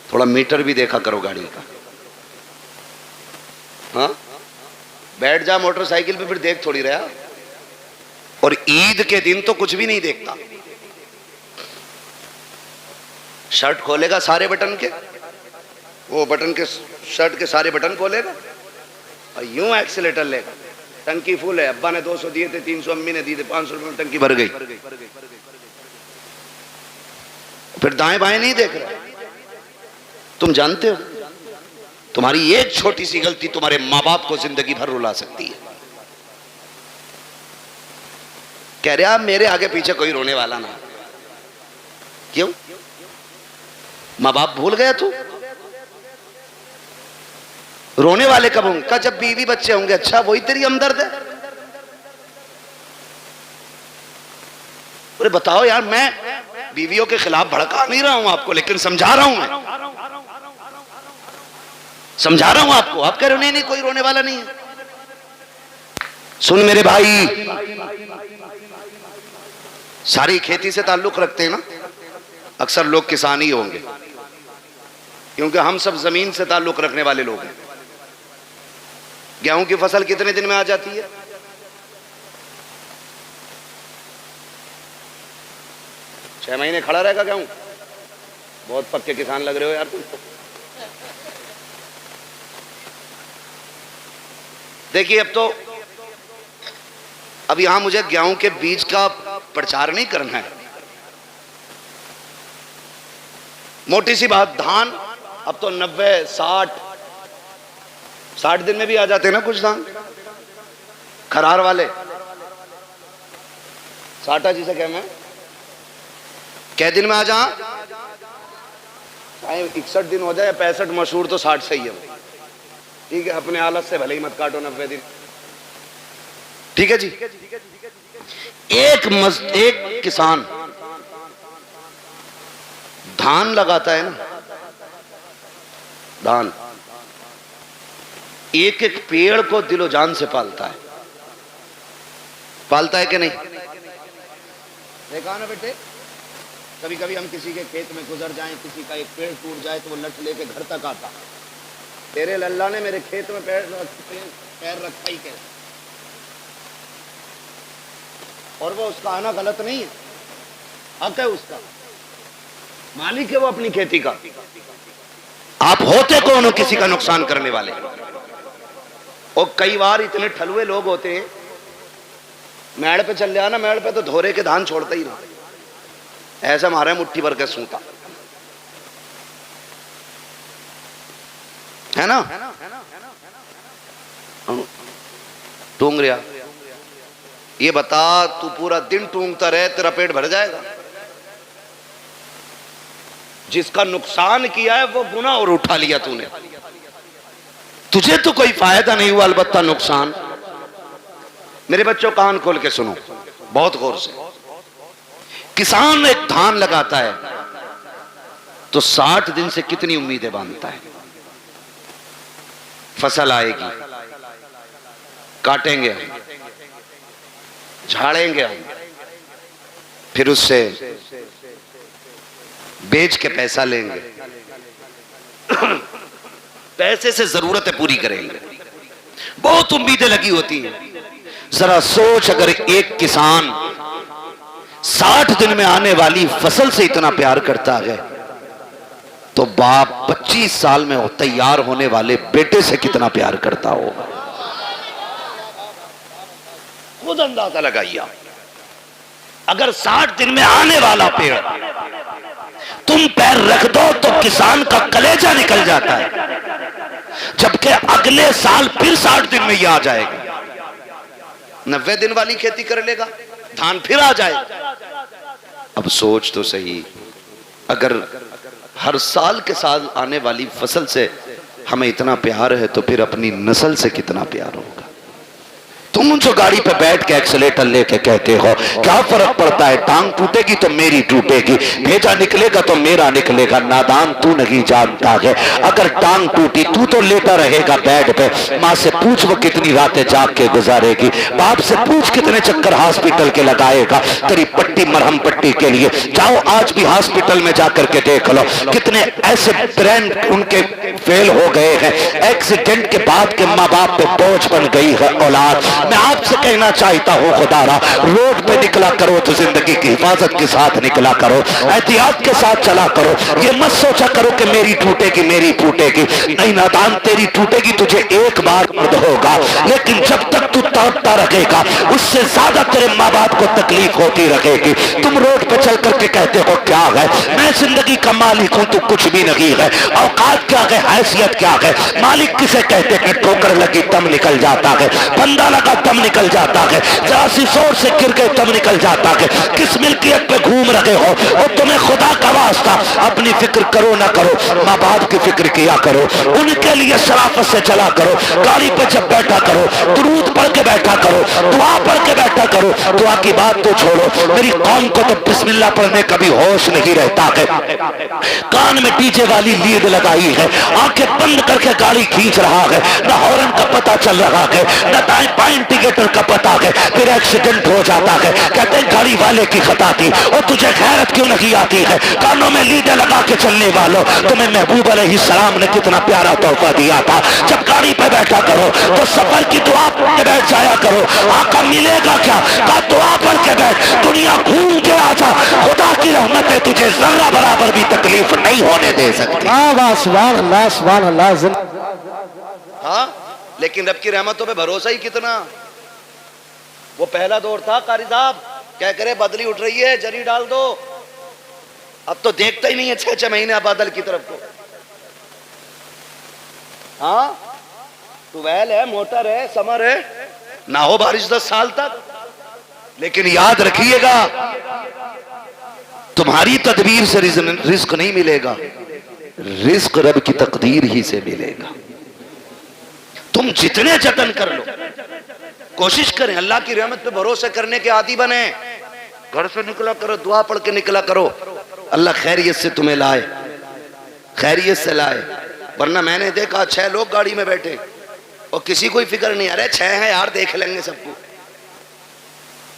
تھوڑا میٹر بھی دیکھا کرو گاڑی کا، ہاں بیٹھ جا موٹر سائیکل پہ پھر دیکھ تھوڑی رہا، اور عید کے دن تو کچھ بھی نہیں دیکھتا، شرٹ کھولے گا سارے بٹن کے، وہ بٹن کے شرٹ کے سارے بٹن کھولے گا اور یوں ایکسیلیٹر لے گا، ٹنکی فل ہے، ابا نے 200 دیے تھے، 300 امی نے دیے تھے، 500 روپے میں ٹنکی بھر گئی، پھر دائیں بائیں نہیں دیکھ رہا۔ تم جانتے ہو تمہاری ایک چھوٹی سی غلطی تمہارے ماں باپ کو زندگی بھر رلا سکتی ہے۔ کہہ رہے آپ میرے آگے پیچھے کوئی رونے والا نہ، کیوں؟ ماں باپ بھول گیا تو رونے والے کب ہوں گے؟ جب بیوی بچے ہوں گے۔ اچھا وہی تیری ہمدرد ہے؟ ارے بتاؤ یار، میں بیویوں کے خلاف بھڑکا نہیں رہا ہوں آپ کو، لیکن سمجھا رہا ہوں، میں سمجھا رہا ہوں آپ کو۔ آپ کہہ رہے ہو نہیں نہیں کوئی رونے والا نہیں ہے۔ سن میرے بھائی، ساری کھیتی سے تعلق رکھتے ہیں نا، اکثر لوگ کسان ہی ہوں گے، کیونکہ ہم سب زمین سے تعلق رکھنے والے لوگ ہیں۔ گیہوں کی فصل کتنے دن میں آ جاتی ہے؟ 6 مہینے کھڑا رہے گا گیہوں؟ بہت پکے کسان لگ رہے ہو یار تم۔ دیکھیے اب یہاں مجھے گیہوں کے بیج کا پرچار نہیں کرنا ہے، موٹی سی بات، دھان اب تو 90 60 دن میں بھی آ جاتے ہیں نا کچھ دھان، کھرار والے ساٹا جسے کہنا ہے، کہہ دن میں آ جا، 61 دن ہو جائے 65، مشہور تو 60 صحیح ہے، ٹھیک ہے، اپنے حالت سے بھلے ہی مت کاٹو 90 دن، ٹھیک ہے جی۔ ایک کسان دھان لگاتا ہے نا، دھان ایک ایک پیڑ کو دل و جان سے پالتا ہے کہ نہیں؟ دیکھا نا بیٹے، کبھی کبھی ہم کسی کے کھیت میں گزر جائیں، کسی کا ایک پیڑ ٹوٹ جائے تو وہ لٹ لے کے گھر تک آتا، تیرے اللہ نے میرے کھیت میں پیر رکھا ہی کیسے؟ اور وہ اس کا آنا غلط نہیں ہے، حق ہے اس کا، مالک ہے وہ اپنی کھیتی کا. آپ ہوتے کون ہو کسی کا نقصان کرنے والے؟ اور کئی بار اتنے ٹھلوے لوگ ہوتے ہیں، میڑ پہ چل جانا، میڑ پہ تو دھورے کے دھان چھوڑتا ہی نہ، ایسا مارے مٹھی بھر کے سوتا ہے نا. ٹونگ رہا، یہ بتا تو پورا دن ٹونگتا رہے تیرا پیٹ بھر جائے گا؟ جس کا نقصان کیا ہے وہ گناہ اور اٹھا لیا تو نے، تجھے تو کوئی فائدہ نہیں ہوا، البتہ نقصان. میرے بچوں کان کھول کے سنو بہت غور سے. کسان ایک دھان لگاتا ہے تو 60 دن سے کتنی امیدیں باندھتا ہے. فصل آئے گی، کاٹیں گے ہم، جھاڑیں گے ہم، پھر اس سے بیچ کے پیسہ لیں گے، پیسے سے ضرورتیں پوری کریں گے، بہت امیدیں لگی ہوتی ہیں. ذرا سوچ اگر ایک کسان 60 دن میں آنے والی فصل سے اتنا پیار کرتا ہے تو باپ 25 سال میں تیار ہونے والے بیٹے سے کتنا پیار کرتا ہوگا. خود اندازہ لگائیے. اگر 60 دن میں آنے والا پیڑ تم پیر رکھ دو تو کسان کا کلیجہ نکل جاتا ہے، جبکہ اگلے سال پھر 60 دن میں یہ آ جائے گا. 90 دن والی کھیتی کر لے گا، دھان پھر آ جائے گا. اب سوچ تو صحیح، اگر ہر سال کے سال آنے والی فصل سے ہمیں اتنا پیار ہے تو پھر اپنی نسل سے کتنا پیار ہوگا. تم جو گاڑی پہ بیٹھ کے ایکسیلیٹر لے کے کہتے ہو کیا فرق پڑتا ہے، ٹانگ ٹوٹے گی تو میری ٹوٹے گی، بھیجا نکلے گا تو میرا نکلے گا. نادان تو نہیں جانتا ہے اگر ٹانگ ٹوٹی تو لیٹا رہے گا بیڈ پہ. ماں سے پوچھ وہ کتنی راتیں جاگ کے گزارے گی، باپ سے پوچھ کتنے چکر ہاسپٹل کے لگائے گا تیری پٹی مرہم پٹی کے لیے. جاؤ آج بھی ہاسپٹل میں جا کر کے دیکھ لو کتنے ایسے برین ان کے فیل ہو گئے ہیں، ایکسیڈنٹ کے بعد کے ماں باپ پہ بوجھ بن گئی ہے اولاد. میں آپ سے کہنا چاہتا ہوں خدا را روڈ پہ نکلا کرو تو زندگی کی حفاظت کے ساتھ نکلا کرو، احتیاط کے ساتھ چلا کرو. یہ مت سوچا کرو کہ میری ٹوٹے گی میری ٹوٹے گی، نہیں نادان تیری ٹوٹے گی تجھے ایک بار درد ہوگا، لیکن جب تک تو توڑتا رہے گا اس سے زیادہ تیرے ماں باپ کو تکلیف ہوتی رہے گی. تم روڈ پہ چل کر کے کہتے ہو کیا ہے میں زندگی کا مالک ہوں، تو کچھ بھی نہیں ہے. اوقات کیا ہے، حیثیت کیا ہے، مالک کسے کہتے ہیں؟ ٹھوکر لگی تم نکل جاتا ہے، بندہ لگا تم نکل جاتا ہے، ذرا سی زور سے گر گئے تم نکل جاتا ہے. کس ملکیت پہ گھوم رہے ہو اور تمہیں خدا کا واسطہ اپنی فکر کرو نہ کرو، ماں باپ کی فکر کیا کرو، ان کے لیے شرافت سے چلا کرو. گاڑی پہ جب بیٹھا کرو درود پڑھ کے بیٹھا کرو، دعا پڑھ کے بیٹھا کرو. دعا کی بات تو چھوڑو، میری قوم کو تو بسم اللہ پڑھنے کا بھی ہوش نہیں رہتا ہے. کان میں ڈی جے والی لیڈ لگائی ہے، آنکھیں بند کر کے گاڑی کھینچ رہا ہے، نہ ہارن کا پتہ چل رہا ہے نہ دائیں بائیں انڈیکیٹر کا پتہ ہے، پھر ایکسیڈنٹ ہو جاتا ہے. کہتے ہیں گاڑی والے کی خطا تھی. اور تجھے غیرت کیوں نہیں آتی ہے؟ کانوں میں لیڈیں لگا کے چلنے والوں، تمہیں محبوب علیہ السلام نے کتنا پیارا تحفہ دیا تھا. جب گاڑی پہ بیٹھا کرو تو سفر کی دعا پڑھ کے بیٹھ جایا کرو. آقا ملے گا کیا؟ کہا دعا پڑھ کے بیٹھ، دنیا گھوم کے آ جا، خدا کی رحمتیں تجھے ذرہ برابر بھی تکلیف نہیں ہونے دے سکتی. سبحان اللہ سبحان اللہ. ہاں لیکن رب کی رحمتوں پہ بھروسہ ہی کتنا. وہ پہلا دور تھا قاری صاحب کیا کرے بدلی اٹھ رہی ہے جری ڈال دو، اب تو دیکھتا ہی نہیں ہے 6 مہینے بادل کی طرف کو. ہاں ٹویل ہے، موٹر ہے، سمر ہے، نہ ہو بارش 10 سال تک. لیکن یاد رکھیے گا تمہاری تدبیر سے رزق نہیں ملے گا، رزق رب کی تقدیر ہی سے ملے گا. تم جتنے جتن کر لو، کوشش کریں اللہ کی رحمت پہ بھروسہ کرنے کے عادی بنے. گھر سے نکلا کرو دعا پڑھ کے نکلا کرو، اللہ خیریت سے تمہیں لائے، خیریت سے لائے. ورنہ میں نے دیکھا 6 لوگ گاڑی میں بیٹھے اور کسی کوئی فکر نہیں، ارے 6 ہیں یار دیکھ لیں گے سب کو.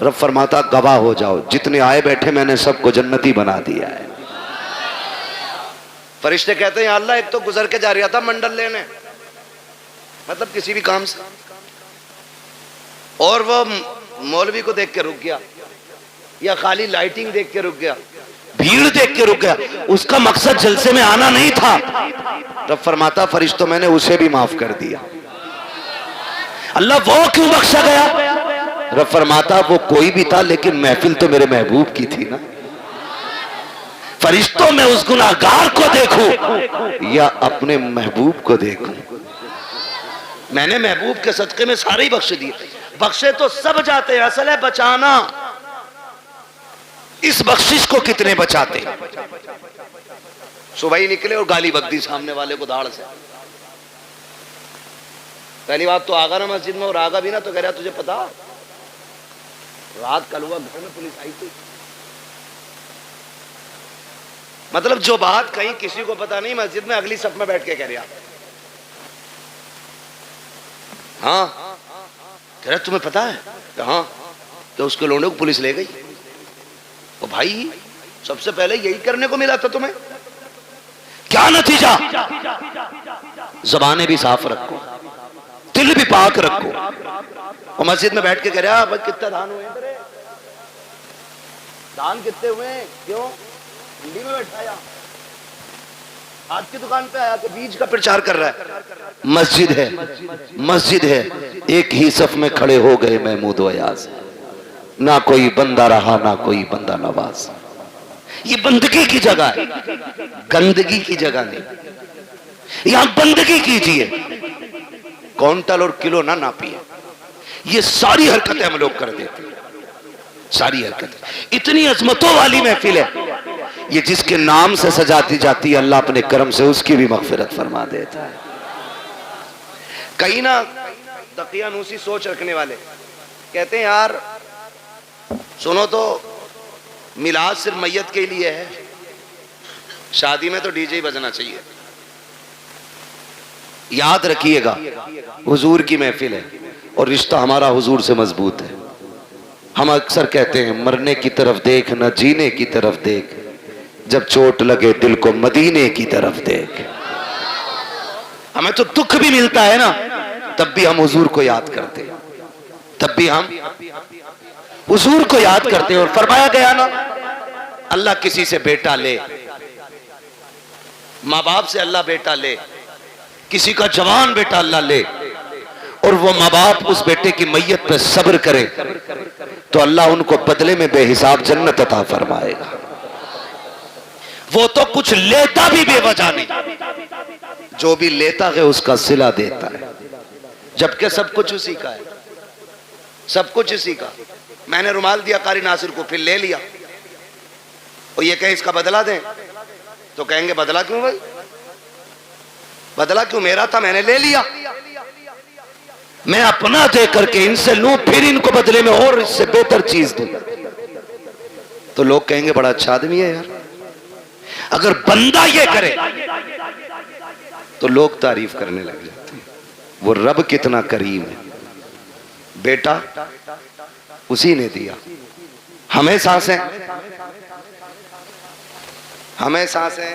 رب فرماتا گواہ ہو جاؤ جتنے آئے بیٹھے میں نے سب کو جنتی بنا دیا ہے. فرشتے کہتے ہیں یا اللہ ایک تو گزر کے جا رہا تھا منڈل لینے, مطلب کسی بھی کام سے, اور وہ مولوی کو دیکھ کے رک گیا یا خالی لائٹنگ دیکھ کے رک گیا, بھیڑ دیکھ کے رک گیا, اس کا مقصد جلسے میں آنا نہیں تھا. رب فرماتا فرشتوں میں نے اسے بھی معاف کر دیا. اللہ وہ کیوں بخشا گیا؟ رب فرماتا وہ کوئی بھی تھا لیکن محفل تو میرے محبوب کی تھی نا. فرشتوں میں اس گناہگار کو دیکھوں یا اپنے محبوب کو دیکھوں؟ میں نے محبوب کے صدقے میں سارے ہی بخش دیے. بخشے تو سب جاتے ہیں, اصل ہے بچانا. اس بخشش کو کتنے بچاتے ہیں؟ صبح ہی نکلے اور گالی بک دی سامنے والے کو دھاڑ سے. پہلی بات تو آگا نا مسجد میں, اور آگا بھی نا تو کہہ رہا تجھے پتا رات کل ہوا گھر میں پولیس آئی تھی. مطلب جو بات کہیں کسی کو پتا نہیں, مسجد میں اگلی صف میں بیٹھ کے کہہ رہا ہاں کہہ رہا تمہیں پتا ہے کہ ہاں کہ اس کے لونڈے کو پولیس لے گئی. تو بھائی سب سے پہلے یہی کرنے کو ملا تھا تمہیں. کیا نتیجہ؟ زبانیں بھی صاف رکھو, دل بھی پاک رکھو. اور مسجد میں بیٹھ کے کہہ رہا بھائی کتنے دھان ہوئے ہیں تیرے, دھان کتنے ہوئے ہیں, کیوں منڈی میں بیٹھا یا آج کی دکان پہ آیا کہ بیج کا پرچار کر رہا ہے. مسجد ہے, مسجد ہے, ایک ہی صف میں کھڑے ہو گئے محمود و ایاز, نہ کوئی بندہ رہا نہ کوئی بندہ نواز. یہ بندگی کی جگہ ہے, گندگی کی جگہ نہیں. یہاں بندگی کیجئے, کونٹل اور کلو نہ ناپیے. یہ ساری حرکتیں ہم لوگ کر دیتے ہیں, ساری حرکتیں. اتنی عظمتوں والی محفل ہے, یہ جس کے نام سے سجاتی جاتی ہے اللہ اپنے کرم سے اس کی بھی مغفرت فرما دیتا ہے. کہیں نہ دقیانوسی سوچ رکھنے والے کہتے ہیں یار سنو تو میلاد صرف میت کے لیے ہے, شادی میں تو ڈی جے ہی بجنا چاہیے. یاد رکھیے گا حضور کی محفل ہے اور رشتہ ہمارا حضور سے مضبوط ہے. ہم اکثر کہتے ہیں مرنے کی طرف دیکھ نہ جینے کی طرف دیکھ, جب چوٹ لگے دل کو مدینے کی طرف دیکھ. ہمیں تو دکھ بھی ملتا ہے نا تب بھی ہم حضور کو یاد کرتے ہیں, تب بھی ہم حضور کو یاد کرتے ہیں. اور فرمایا گیا نا اللہ کسی سے بیٹا لے, ماں باپ سے اللہ بیٹا لے, کسی کا جوان بیٹا اللہ لے, اور وہ ماں باپ اس بیٹے کی میت پہ صبر کرے تو اللہ ان کو بدلے میں بے حساب جنت عطا فرمائے گا. وہ تو کچھ لیتا بھی بے وجہ نہیں, جو بھی لیتا ہے اس کا صلہ دیتا ہے, جبکہ سب کچھ اسی کا ہے, سب کچھ اسی کا. میں نے رومال دیا قاری ناصر کو, پھر لے لیا, اور یہ کہیں اس کا بدلہ دیں تو کہیں گے بدلہ کیوں بھائی, بدلہ کیوں, میرا تھا میں نے لے لیا. میں اپنا دے کر کے ان سے لوں پھر ان کو بدلے میں اور اس سے بہتر چیز دوں تو لوگ کہیں گے بڑا اچھا آدمی ہے یار. اگر بندہ یہ کرے تو لوگ تعریف کرنے لگ جاتے ہیں. وہ رب کتنا کریم ہے, بیٹا اسی نے دیا. ہمیں سانسیں, ہمیں سانسیں,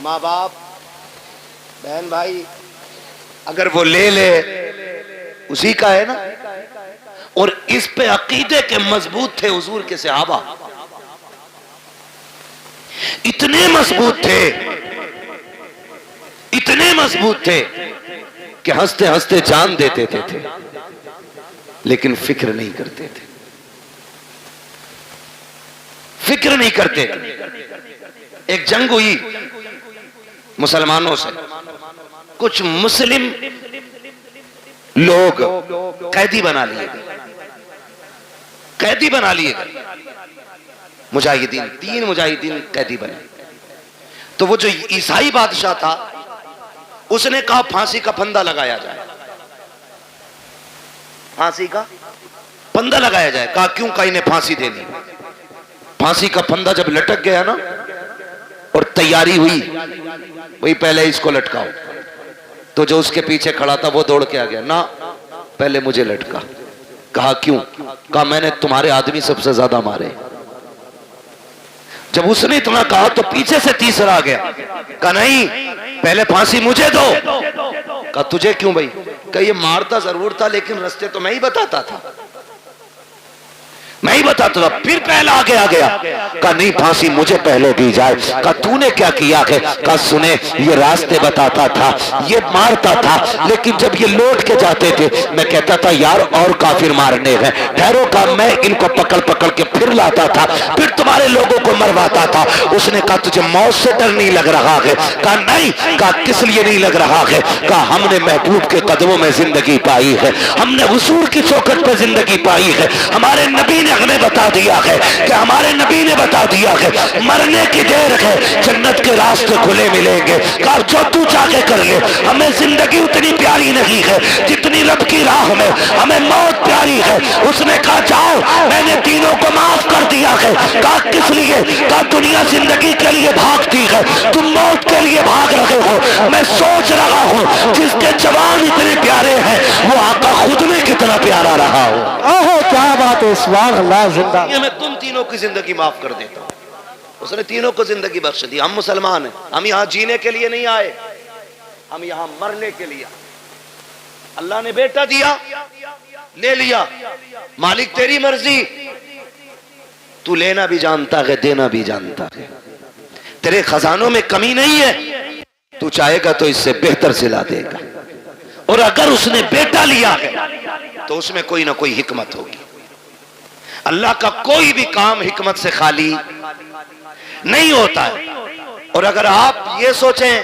ماں باپ بہن بھائی, اگر وہ لے لے اسی کا ہے نا. اور اس پہ عقیدے کے مضبوط تھے حضور کے صحابہ, اتنے مضبوط تھے, اتنے مضبوط تھے کہ ہنستے ہنستے جان دیتے تھے لیکن فکر نہیں کرتے تھے, فکر نہیں کرتے تھے. ایک جنگ ہوئی مسلمانوں سے, کچھ مسلم لوگ قیدی بنا لیے گئے, قیدی بنا لیے گئے مجاہدین, 3 مجاہدین قیدی بنے. تو وہ جو عیسائی بادشاہ تھا اس نے کہا پھانسی کا پھندا لگایا جائے, پھانسی کا پھندا لگایا جائے. کہا کیوں, کہا انہیں پھانسی دینی. پھانسی کا پھندا جب لٹک گیا نا اور تیاری ہوئی وہی پہلے اس کو لٹکاؤ, تو جو اس کے پیچھے کھڑا تھا وہ دوڑ کے آ گیا, نہ پہلے مجھے لٹکا. کہا کیوں؟ کہا میں نے تمہارے آدمی سب سے زیادہ مارے. جب اس نے اتنا کہا تو پیچھے سے تیسرا آ گیا, کہا نہیں پہلے پھانسی مجھے دو. کہا تجھے کیوں بھائی؟ کہا یہ مارتا ضرور تھا لیکن رستے تو میں ہی بتاتا تھا, میں ہی بتاتا تھا. پھر پہلا آگے آ گیا, کہا نہیں پھانسی مجھے پہلے دی جائے. کہا تو نے کیا کیا ہے؟ کہا سنے یہ راستے بتاتا تھا, یہ مارتا تھا, لیکن جب یہ لوٹ کے جاتے تھے میں کہتا تھا یار اور کافر مارنے ہیں, ٹھہرو. کہا میں ان کو پکڑ پکڑ کے پھر لاتا تھا, پھر تمہارے لوگوں کو مرواتا تھا. اس نے کہا تجھے موت سے ڈر نہیں لگ رہا ہے؟ کہا نہیں. کہا کس لیے نہیں لگ رہا ہے؟ کہا ہم نے محبوب کے قدموں میں زندگی پائی ہے, ہم نے حضور کی چوکھٹ پہ زندگی پائی ہے. ہمارے نبی نے ہمیں بتا دیا ہے کہ ہمارے نبی نے بتا دیا ہے مرنے کی دیر ہے, جنت کے راستے کھلے ملیں گے. کہا جو تو چاہے کر لے, ہمیں زندگی اتنی پیاری نہیں ہے جتنی رب کی راہ میں ہمیں موت پیاری ہے. اس نے کہا جاؤ میں نے تینوں کو معاف کر دیا ہے. کہا کس لیے؟ کہا دنیا زندگی کے لیے بھاگتی ہے, تم موت کے لیے بھاگ رہے ہو. میں سوچ رہا ہوں جس کے جوان اتنے پیارے ہیں وہ آقا خود میں کتنا پیارا رہا ہو. اوہ کیا بات ہے, سبحان اللہ, زندہ. یہ میں تم تینوں کی زندگی معاف کر دیتا ہوں. اس نے تینوں کو زندگی بخش دی. ہم مسلمان ہیں, ہم یہاں جینے کے لیے نہیں آئے, ہم یہاں مرنے کے لیے. اللہ نے بیٹا دیا, لے لیا, مالک تیری مرضی, تو لینا بھی جانتا ہے دینا بھی جانتا ہے, تیرے خزانوں میں کمی نہیں ہے, تو چاہے گا تو اس سے بہتر سلا دے گا. اور اگر اس نے بیٹا لیا ہے تو اس میں کوئی نہ کوئی حکمت ہوگی. اللہ کا کوئی بھی کام حکمت سے خالی نہیں ہوتا ہے. اور اگر آپ یہ سوچیں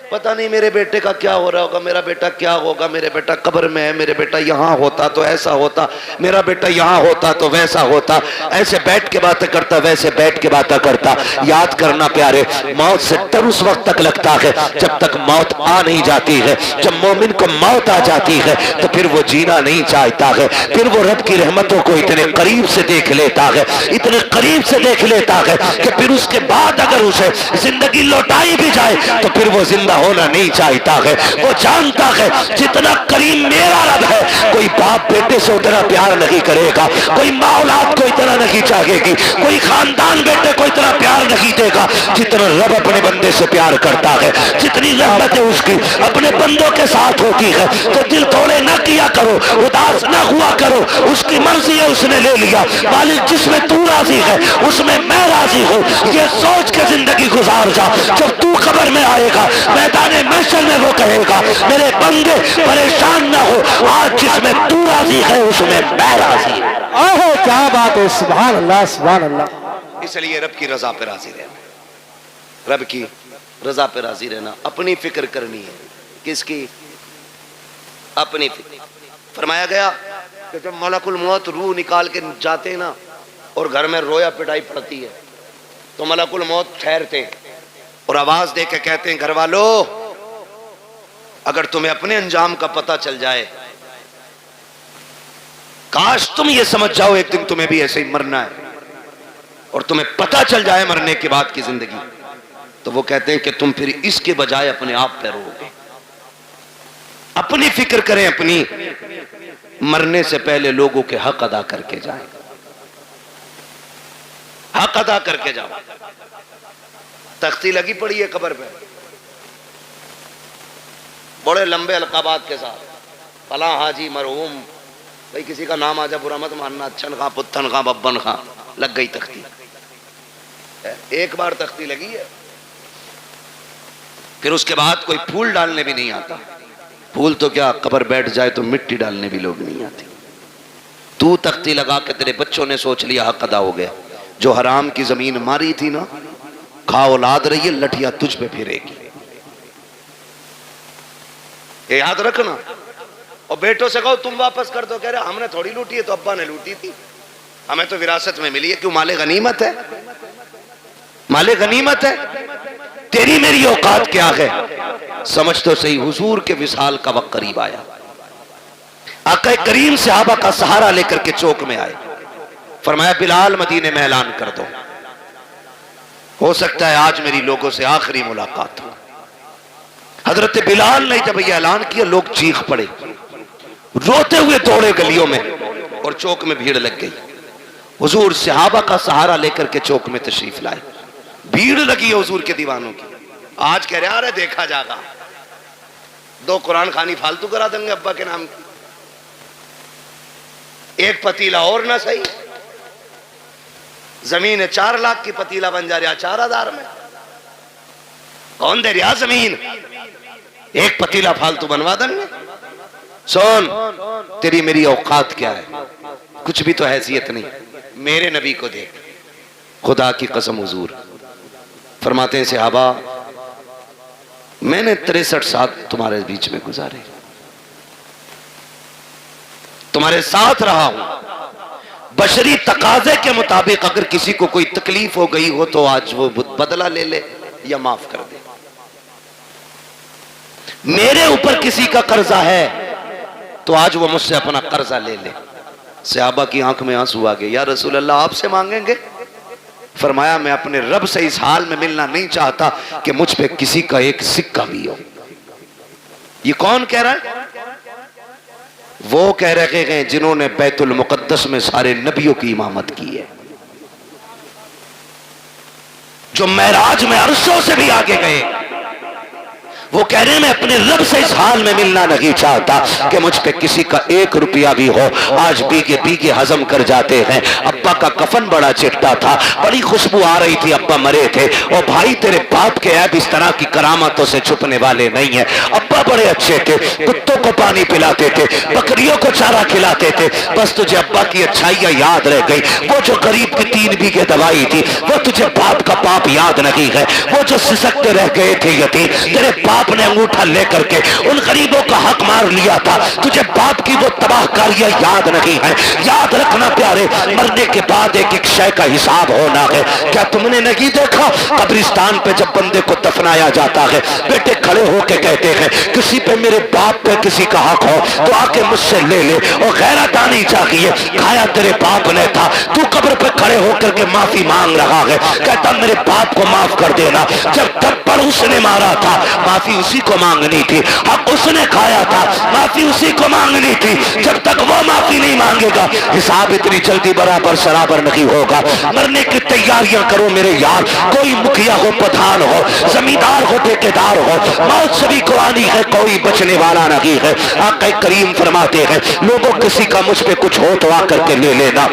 پتہ نہیں میرے بیٹے کا کیا ہو رہا ہوگا, میرا بیٹا کیا ہوگا, میرے بیٹا قبر میں ہے, میرے بیٹا یہاں ہوتا تو ایسا ہوتا, میرا بیٹا یہاں ہوتا تو ویسا ہوتا, ایسے بیٹھ کے باتیں کرتا ویسے بیٹھ کے باتیں کرتا. یاد کرنا پیارے, موت سے ڈر اس وقت تک لگتا ہے جب تک موت آ نہیں جاتی ہے. جب مومن کو موت آ جاتی ہے تو پھر وہ جینا نہیں چاہتا ہے, پھر وہ رب کی رحمتوں کو اتنے قریب سے دیکھ لیتا ہے, اتنے قریب سے دیکھ لیتا ہے کہ پھر اس کے بعد اگر اسے زندگی لوٹائی بھی جائے تو پھر وہ زندہ ہونا نہیں چاہتا ہے. وہ جانتا ہے جتنا کریم میرا رب ہے, کوئی باپ بیٹے سے اتنا پیار نہیں کرے گا, کوئی ماں اولاد کو اتنا نہیں چاہے گی, کوئی خاندان بیٹے کو اتنا پیار نہیں دے گا جتنا رب اپنے بندے سے پیار کرتا ہے. جتنی رحمت اس کی اپنے بندوں کے ساتھ ہوتی ہے تو دل توڑے نہ کیا کرو, اداس نہ ہوا کرو. اس کی مرضی ہے, اس نے لے لیا. مالک جس میں تو راضی ہے اس میں میں راضی ہوں, یہ سوچ کے زندگی گزار جا. جب تو قبر میں آئے گا میدان محشر میں وہ کہے گا میرے بندے پریشان نہ ہو, آج جس میں تو راضی ہے اس میں میں راضی ہوں. اوہ کیا بات ہے, سبحان اللہ, سبحان اللہ. اس لیے رب کی رضا پہ راضی رہنا, رب کی رضا پہ راضی رہنا. اپنی فکر کرنی ہے. کس کی؟ اپنی فکر. فرمایا گیا کہ جب ملک الموت روح نکال کے جاتے نا اور گھر میں رویا پٹائی پڑتی ہے تو ملک الموت ٹھہرتے اور آواز دے کے کہتے ہیں گھر والو اگر تمہیں اپنے انجام کا پتہ چل جائے, کاش تم یہ سمجھ جاؤ ایک دن تمہیں بھی ایسے ہی مرنا ہے اور تمہیں پتہ چل جائے مرنے کے بعد کی زندگی, تو وہ کہتے ہیں کہ تم پھر اس کے بجائے اپنے آپ پہ رو گے. اپنی فکر کریں, اپنی, مرنے سے پہلے لوگوں کے حق ادا کر کے جائیں, حق ادا کر کے جاؤ. تختی لگی پڑی ہے قبر پہ بڑے لمبے القابات کے ساتھ, فلاں حاجی مرحوم, بھئی کسی کا نام آ جا برا مت ماننا, اچھن خان, پتھن خان, ببن خان, لگ گئی تختی. ایک بار تختی لگی ہے, پھر اس کے بعد کوئی پھول ڈالنے بھی نہیں آتا. پھول تو کیا, قبر بیٹھ جائے تو مٹی ڈالنے بھی لوگ نہیں آتے. تو تختی لگا کے تیرے بچوں نے سوچ لیا حق ادا ہو گیا. جو حرام کی زمین ماری تھی نا, کھا اولاد رہی ہے, لٹھیا تجھ پہ پھرے گی. یہ یاد رکھنا. اور بیٹوں سے کہو تم واپس کر دو, کہہ رہے ہم نے تھوڑی لوٹی ہے, تو ابا نے لوٹی تھی, ہمیں تو وراثت میں ملی ہے. کیوں؟ مال غنیمت ہے, مال غنیمت ہے. تیری میری اوقات کیا ہے؟ سمجھ تو صحیح. حضور کے وصال کا وقت قریب آیا. آقا کریم صحابہ کا سہارا لے کر کے چوک میں آئے. فرمایا بلال مدینے میں اعلان کر دو, ہو سکتا ہے آج میری لوگوں سے آخری ملاقات ہو. حضرت بلال نے جب یہ اعلان کیا لوگ چیخ پڑے, روتے ہوئے دوڑے گلیوں میں اور چوک میں بھیڑ لگ گئی. حضور صحابہ کا سہارا لے کر کے چوک میں تشریف لائے. بھیڑ لگی ہے حضور کے دیوانوں کی. آج کہہ رہے ہیں دیکھا جاگا, 2 قرآن خوانی فالتو کرا دیں گے ابا کے نام کی, ایک پتیلا اور نہ صحیح, زمین 4 لاکھ کی پتیلا بن جا رہا 4000 میں. کون دے رہا زمین, ایک پتیلا فالتو بنوا دیں گے. سن, تیری میری اوقات کیا ہے, کچھ بھی تو حیثیت نہیں. میرے نبی کو دیکھ, خدا کی قسم حضور فرماتے ہیں صحابہ میں نے 63 سال تمہارے بیچ میں گزارے, تمہارے ساتھ رہا ہوں. بشری تقاضے کے مطابق اگر کسی کو کوئی تکلیف ہو گئی ہو تو آج وہ بدلہ لے لے یا معاف کر دے. میرے اوپر کسی کا قرضہ ہے تو آج وہ مجھ سے اپنا قرضہ لے لے. صحابہ کی آنکھ میں آنسو آ گئے. یا رسول اللہ آپ سے مانگیں گے؟ فرمایا میں اپنے رب سے اس حال میں ملنا نہیں چاہتا کہ مجھ پہ کسی کا ایک سکہ بھی ہو. یہ کون کہہ رہا ہے؟ وہ کہہ رہے ہیں جنہوں نے بیت المقدس میں سارے نبیوں کی امامت کی ہے, جو معراج میں عرشوں سے بھی آگے گئے. وہ کہہ رہے ہیں میں اپنے رب سے اس حال میں ملنا نہیں چاہتا کہ مجھ پہ کسی کا 1 روپیہ بھی ہو. آج بیگے ہضم کر جاتے ہیں. ابا کا کفن بڑا چٹا تھا, بڑی خوشبو آ رہی تھی, ابا مرے تھے. اور بھائی تیرے باپ کے عیب اس طرح کی کرامتوں سے چھپنے والے نہیں ہیں. ابا بڑے اچھے تھے, کتوں کو پانی پلاتے تھے, بکریوں کو چارہ کھلاتے تھے. بس تجھے ابا کی اچھائیاں یاد رہ گئی. وہ جو غریب کی 3 بیگھے دوائی تھی وہ تجھے باپ کا پاپ یاد نہیں ہے. وہ جو سسکتے رہ گئے تھے یتیم, تیرے باپ نے انگوٹھا لے کر کے ان غریبوں کا حق مار لیا تھا. تجھے باپ کی وہ تباہ کاریاں یاد نہیں ہے. یاد رکھنا پیارے, مرنے کے بعد ایک ایک شے کا حساب ہونا ہے. کیا تم نے نہیں دیکھا قبرستان پہ جب بندے کو دفنایا جاتا ہے بیٹے کھڑے ہو کے کہتے ہیں کسی پہ میرے باپ پہ کسی کا حق ہو تو آ کے مجھ سے لے لے. اور غیرت آنی چاہیے, کھایا تیرے باپ نے تھا, تو قبر پہ کھڑے ہو کر کے معافی مانگ رہا ہے. کہتا میرے باپ کو معاف کر دینا. جب تھپڑ اس نے مارا تھا معافی اسی کو مانگنی تھی. حق اس نے کھایا تھا معافی اسی کو مانگنی تھی. جب تک وہ معافی نہیں مانگے گا حساب اتنی جلدی برابر سرابر نہیں ہوگا. مرنے کی تیاریاں کرو میرے یار. کوئی مکھیا ہو, پٹھان ہو, زمیندار ہو, ٹھیکیدار ہو, موت سبھی کو آنی ہے, کوئی بچنے والا نہیں ہے. آقا کریم فرماتے ہیں لوگوں کسی کا مجھ پہ کچھ ہو تو آ کر کے لے لینا.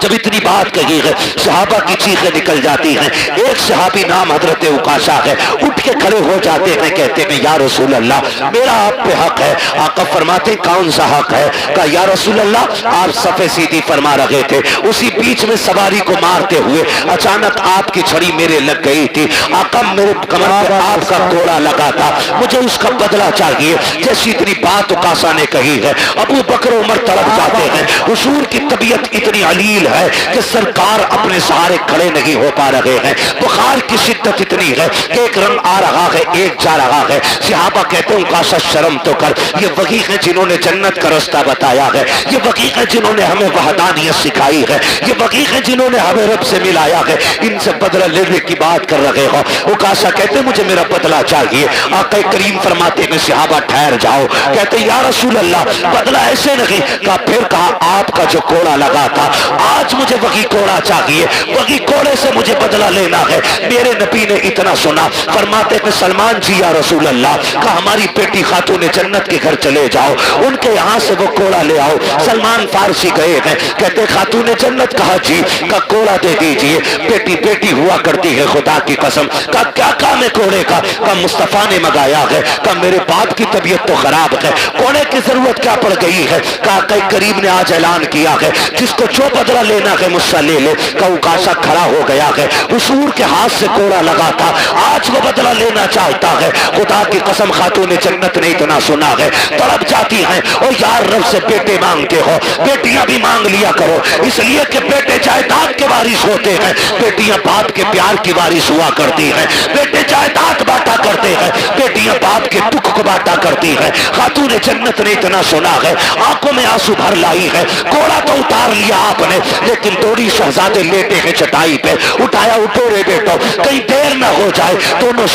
جب اتنی بات کہی ہے صحابہ کی چیخیں نکل جاتی ہیں. ایک صحابی نام حضرت عکاشہ ہے, اٹھ کے کھڑے ہو جاتے ہیں, کہتے ہیں یا رسول اللہ میرا آپ پہ حق ہے. آقا فرماتے کون سا حق ہے؟ کہا یا رسول اللہ آپ صفے سیدھی فرما رہے تھے, اسی بیچ میں سواری کو مارتے ہوئے اچانک آپ کی چھڑی میرے لگ گئی تھی. آقا میرے کمر پہ آپ کا کوڑا لگا تھا, مجھے اس کا بدلہ چاہیے. جیسی اتنی بات عکاشہ نے کہی ہے ابو بکر عمر تڑپ جاتے ہیں. حضور کی طبیعت اتنی علیل ہے کہ سرکار اپنے سہارے کھڑے نہیں ہو پا رہے ہیں. بخار کی شدت اتنی ہے کہ ایک رنگ آ رہا ہے ایک جا رہا ہے. صحابہ کہتے ہیں عکاشہ شرم تو کر, یہ وہی ہے جنہوں نے جنت کا رستہ بتایا ہے, یہ وہی ہے جنہوں نے ہمیں وحدانیت سکھائی ہے, یہ وہی ہے جنہوں نے ہمیں رب سے ملایا ہے. ان سے بدلہ لینے کی بات کر رہے ہو. عکاشہ کہتے ہیں مجھے میرا بدلہ چاہیے. آقا کریم فرماتے ہیں صحابہ ٹھہر جاؤ. کہتے ہیں یا رسول اللہ بدلہ ایسے نہیں. کہا پھر کہا آپ کا جو کوڑا لگا تھا آج مجھے وہی کوڑا چاہیے, وہی کوڑے سے مجھے بدلہ لینا ہے. میرے نبی نے اتنا سنا, فرماتے ہیں سلمان جی یا رسول اللہ, کہا ہماری بیٹی خاتون جنت کے گھر چلے جاؤ, ان کے یہاں سے وہ کوڑا لے آؤ. سلمان فارسی گئے ہیں, کہتے خاتون جنت, کہا جی, کا کوڑا دے دیجئے. بیٹی بیٹی ہوا کرتی ہے خدا کی قسم. کہا کیا کام ہے کوڑے کا؟ کہا مصطفیٰ نے منگایا ہے. کہا میرے باپ کی طبیعت تو خراب ہے, کوڑے کی ضرورت کیا پڑ گئی ہے؟ کہا کہ کریم نے آج اعلان کیا ہے جس کو جو بدلہ لینا ہے مجھ سے لے لے. کہا عکاشہ کھڑا ہو گیا ہے, حضور کے ہاتھ سے کوڑا لگا تھا, آج وہ بدلہ لینا چاہتا ہے. خدا کی قسم خاتون جنت نے اتنا سنا ہے, تڑپ جاتی ہیں. اور یار رب سے بیٹے مانگتے ہو, بیٹیاں بھی مانگ لیا کرو, اس لیے کہ بیٹے جائیداد کے وارث ہوتے ہیں, بیٹیاں باپ کے پیار کی وارث ہوا کرتی ہیں. بیٹے جائیداد بانٹا کرتے ہیں, بیٹیاں باپ کے دکھ کو بانٹا کرتی ہیں. خاتون جنت نے اتنا سنا ہے, آنکھوں میں آنسو بھر لائی ہے. کوڑا تو اتار لیا آپ نے, لیکن دوری شہزادے لیٹے ہیں چٹائی پہ. اٹھایا, اٹھو رے بیٹو, کہیں دیر نہ ہو جائے. دونوں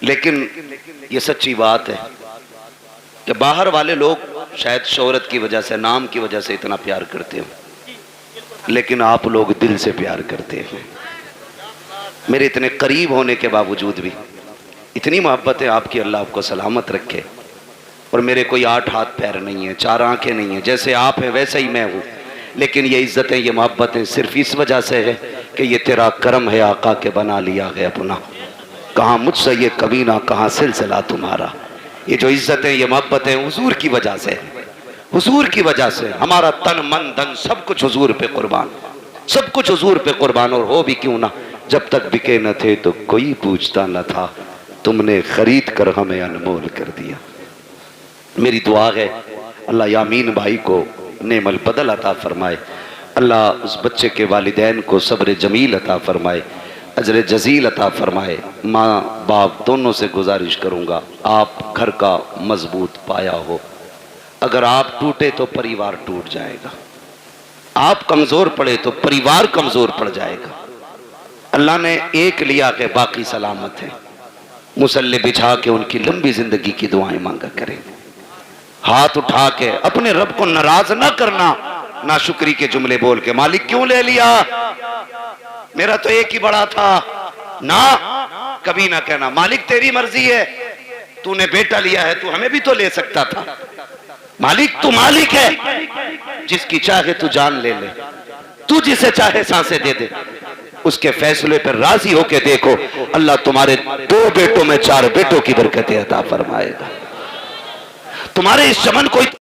لیکن یہ سچی بات ہے کہ باہر والے لوگ شاید شہرت کی وجہ سے، نام کی وجہ سے اتنا پیار کرتے ہوں، لیکن آپ لوگ دل سے پیار کرتے ہیں۔ میرے اتنے قریب ہونے کے باوجود بھی اتنی محبت ہے آپ کی، اللہ آپ کو سلامت رکھے۔ اور میرے کوئی 8 ہاتھ پیر نہیں ہیں، 4 آنکھیں نہیں ہیں، جیسے آپ ہیں ویسے ہی میں ہوں، لیکن یہ عزتیں، یہ محبتیں صرف اس وجہ سے ہے کہ یہ تیرا کرم ہے آقا کے بنا لیا ہے اپنا، کہاں مجھ سے یہ کبھی نہ، کہاں سلسلہ تمہارا۔ یہ جو عزتیں، یہ محبتیں حضور کی وجہ سے، حضور کی وجہ سے ہمارا تن من دن سب کچھ حضور پہ قربان، سب کچھ حضور پہ قربان۔ اور ہو بھی کیوں نہ، جب تک بکے نہ تھے تو کوئی پوچھتا نہ تھا، تم نے خرید کر ہمیں انمول کر دیا۔ میری دعا ہے اللہ یامین بھائی کو نعم البدل عطا فرمائے، اللہ اس بچے کے والدین کو صبر جمیل عطا فرمائے، اجر جزیل عطا فرمائے۔ ماں باپ دونوں سے گزارش کروں گا، آپ گھر کا مضبوط پایا ہو، اگر آپ ٹوٹے تو پریوار ٹوٹ جائے گا، آپ کمزور پڑے تو پریوار کمزور پڑ جائے گا۔ اللہ نے ایک لیا کہ باقی سلامت ہے، مصلی بچھا کے ان کی لمبی زندگی کی دعائیں مانگا کریں، ہاتھ اٹھا کے اپنے رب کو ناراض نہ کرنا، ناشکری کے جملے بول کے مالک کیوں لے لیا، میرا تو ایک ہی بڑا تھا، نہ کبھی نہ کہنا مالک تیری مرضی ہے، تو نے بیٹا لیا ہے تو ہمیں بھی تو لے سکتا تھا، مالک تو مالک ہے، جس کی چاہے تو جان لے لے، تو جسے چاہے سانسیں دے دے، اس کے فیصلے پر راضی ہو کے دیکھو، اللہ تمہارے 2 بیٹوں میں 4 بیٹوں کی برکتیں عطا فرمائے گا۔ تمہارے اس چمن کو